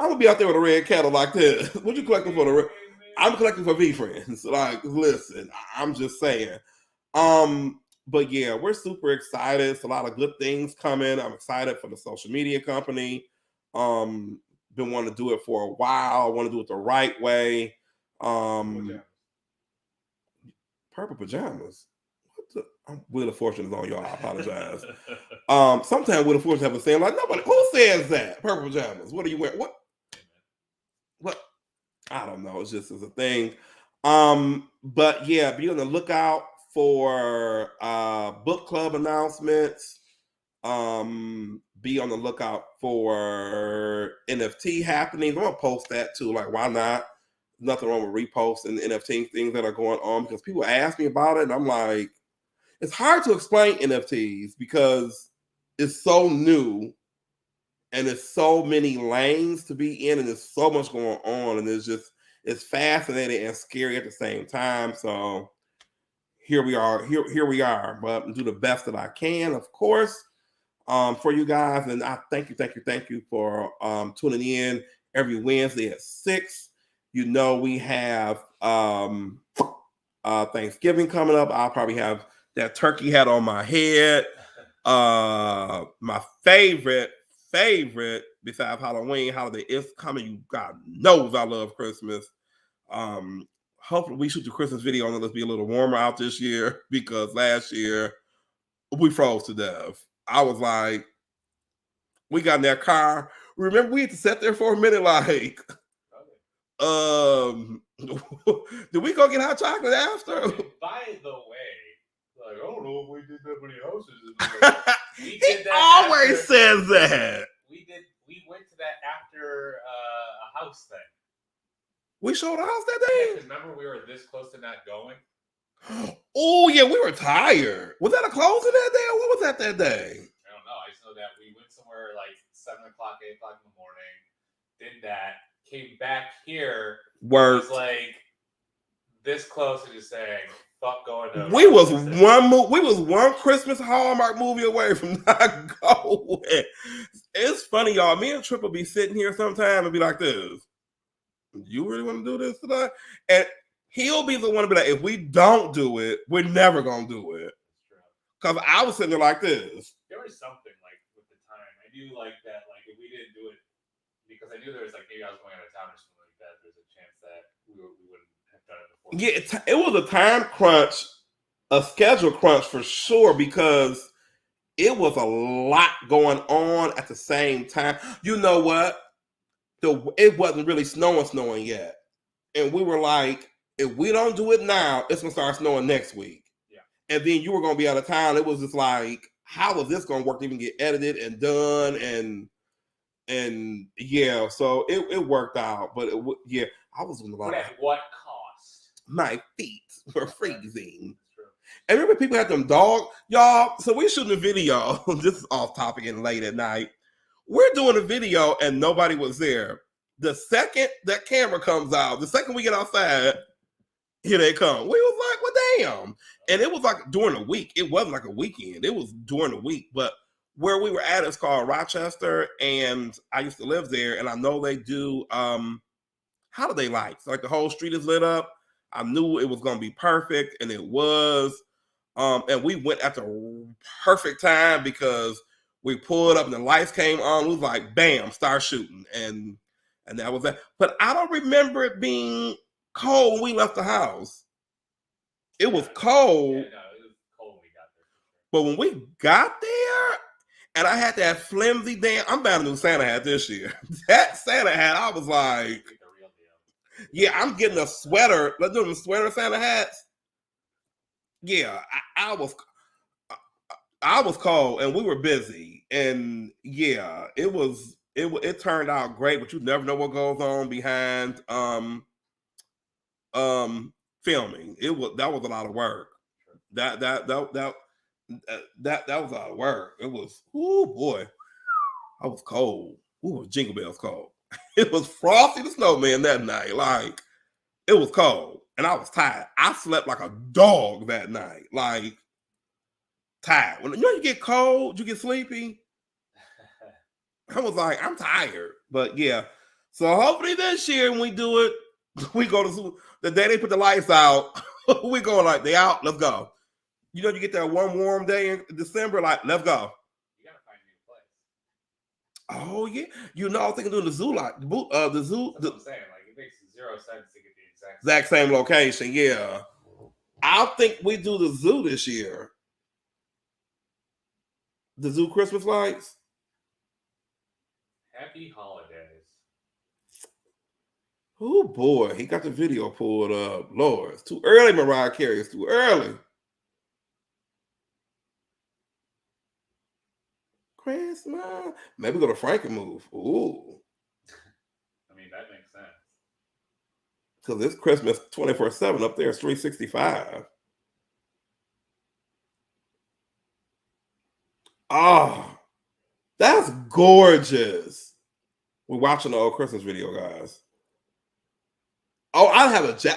I'm gonna be out there with a red kettle like this. What you collecting for the? I'm collecting for V friends. Like, listen, I'm just saying. But yeah, we're super excited. It's a lot of good things coming. I'm excited for the social media company. Been wanting to do it for a while. I want to do it the right way. Purple pajamas. Wheel of Fortune is on, y'all. I apologize. Sometimes Wheel of Fortune have a saying like, nobody, who says that? Purple pajamas. What are you wearing? What? I don't know. It's just as a thing. But yeah, be on the lookout for book club announcements. Be on the lookout for NFT happenings. I'm gonna post that too. Like, why not? Nothing wrong with reposting NFT things that are going on because people ask me about it, and I'm like, it's hard to explain NFTs because it's so new and there's so many lanes to be in, and there's so much going on, and it's fascinating and scary at the same time. So here we are, here we are, but do the best that I can, of course, for you guys. And I thank you for tuning in every Wednesday at 6. You know, we have Thanksgiving coming up. I'll probably have that turkey hat on my head. My favorite besides Halloween holiday is coming. You God knows I love Christmas. Hopefully we shoot the Christmas video and let's be a little warmer out this year because last year we froze to death. I was like, we got in that car. Remember, we had to sit there for a minute, like, did we go get hot chocolate after? By the way, like, I don't know if we did that many houses. We did that always after, says that. We went to that after a house thing. We showed a house that Yeah, day? remember we were this close to not going? Oh, yeah, we were tired. Was that a closing that day or what was that day? I don't know. I just know that we went somewhere like 7 o'clock, 8 o'clock in the morning, did that, came back here, Worked. was like this close to just saying, fuck going to we was one Christmas Hallmark movie away from not going. It's funny, y'all. Me and Trip will be sitting here sometime and be like this. You really want to do this tonight? And he'll be the one to be like, if we don't do it, we're never gonna do it. Because I was sitting there like this. There was something like with the time. I knew like that, like if we didn't do it, because I knew there was like maybe I was going out of town or something like that. There's a chance that we wouldn't have done it before. Yeah, it was a time crunch, a schedule crunch for sure, because it was a lot going on at the same time. You know what? It wasn't really snowing yet. And we were like, if we don't do it now, it's gonna start snowing next week. Yeah. And then you were gonna be out of town. It was just like, how is this gonna work to even get edited and done? And yeah, so it worked out. But yeah, I was on the line. But at what cost? My feet were freezing. And remember, people had them dog, y'all. So we're shooting a video. This is off topic and late at night. We're doing a video and nobody was there. The second that camera comes out, the second we get outside, here they come. We was like, well, damn. And it was like during the week. It wasn't like a weekend. It was during the week. But where we were at is called Rochester, and I used to live there. And I know they do holiday lights. Like the whole street is lit up. I knew it was going to be perfect, and it was. And we went at the perfect time because we pulled up and the lights came on. It was like, bam, start shooting. And that was that. But I don't remember it being cold when we left the house. It was cold. Yeah, no, it was cold when we got there. But when we got there, and I had that flimsy damn, I'm buying a new Santa hat this year. That Santa hat, I was like, yeah, I'm getting a sweater. Let's do them sweater Santa hats. Yeah, I was cold and we were busy, and yeah, it turned out great, but you never know what goes on behind filming. That was a lot of work. That was a lot of work. It was, oh boy, I was cold. Ooh, Jingle Bells cold. It was Frosty the Snowman that night. Like, it was cold. And I was tired. I slept like a dog that night. Like, tired. When you get cold, you get sleepy. I was like, I'm tired. But yeah. So hopefully this year when we do it, we go to the day they put the lights out, we go like, they out, let's go. You know, you get that one warm day in December, like, let's go. You gotta find a new place. Oh yeah. You know, I was thinking doing the zoo lot. The zoo. That's what I'm saying. Like, it makes 0 sense to get the exact same location, yeah. I think we do the zoo this year. The zoo Christmas lights. Happy holidays. Oh boy, he got the video pulled up. Lord, it's too early, Mariah Carey. It's too early. Christmas. Maybe go to Frankie move. Ooh. I mean, that makes sense. Because it's Christmas 24/7 up there. It's 365. Oh, that's gorgeous. We're watching the old Christmas video, guys. Oh, I had to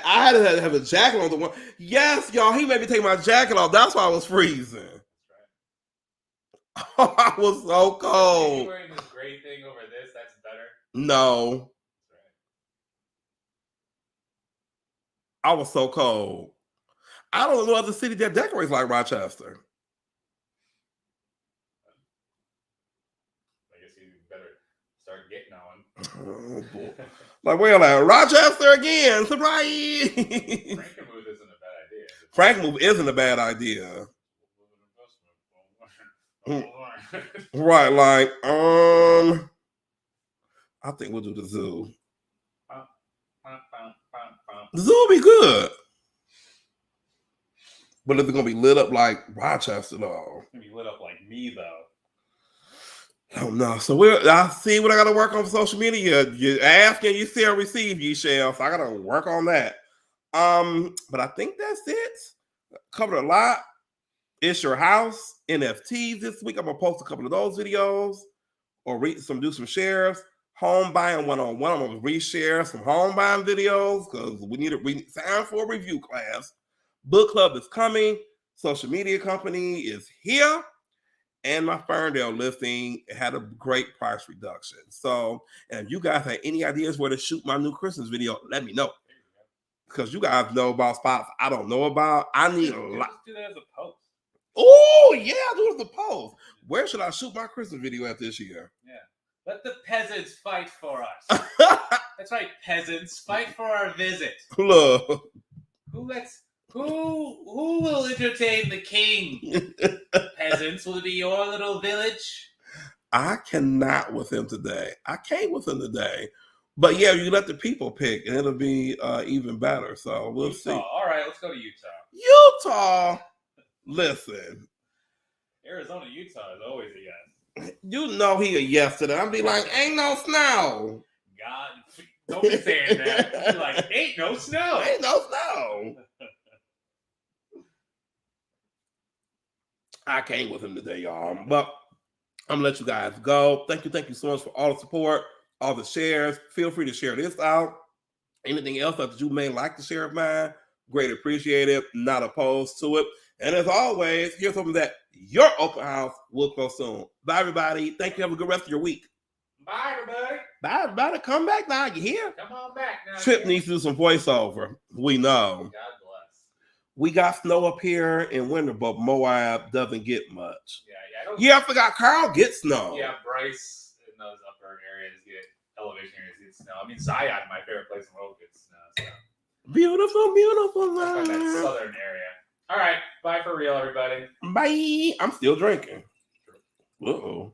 have a jacket on the one. Yes, y'all. He made me take my jacket off. That's why I was freezing. Oh, I was so Are cold. you wearing this gray thing over this? That's better. No, That's I was so cold. I don't know other city that decorates like Rochester. I guess you better start getting on. Oh, boy. Like, we're like, Rochester again. Surprise. Frankenmuth isn't a bad idea. Frankenmuth isn't a bad idea. Right, like, I think we'll do the zoo. The zoo will be good. But is it gonna be lit up like Rochester though? It's gonna be lit up like me though. I don't know. So I see what I gotta work on for social media. You ask and you still receive, you shall. So I gotta work on that. But I think that's it. Covered a lot. It's Your House, NFTs this week. I'm gonna post a couple of those videos or do some shares. Home buying one-on-one. I'm gonna reshare some home buying videos because we need time for a review class. Book club is coming. Social media company is here. And my Ferndale listing had a great price reduction. So, and if you guys have any ideas where to shoot my new Christmas video, let me know. Because you guys know about spots I don't know about. I need a lot. Just do that as a post. Oh, yeah, do it as a post. Where should I shoot my Christmas video at this year? Yeah. Let the peasants fight for us. That's right, peasants. Fight for our visit. Look. Who will entertain the king? Peasants, will it be your little village? I cannot with him today. I can't with him today. But yeah, you let the people pick and it'll be even better. So we'll Utah. see. All right, let's go to Utah. Utah. Listen. Arizona, Utah is always a yes. You know he a yes to that. I'll be like, ain't no snow. God, don't be saying that. You're like, ain't no snow. Ain't no snow. I came with him today, y'all. But I'm gonna let you guys go. Thank you so much for all the support, all the shares. Feel free to share this out. Anything else that you may like to share of mine, great appreciated. Not opposed to it. And as always, here's something that your open house will close soon. Bye, everybody. Thank you. Have a good rest of your week. Bye, everybody. Bye, everybody. Come back now. You here? Come on back now. Trip needs to do some voiceover. We know. God bless. We got snow up here in winter, but Moab doesn't get much. Yeah, I forgot Carl gets snow. Yeah, Bryce in those upper areas get elevation areas get snow. I mean, Zion, my favorite place in the world, gets snow. So. Beautiful, beautiful. That's like that southern area. All right, bye for real, everybody. Bye. I'm still drinking. Uh-oh.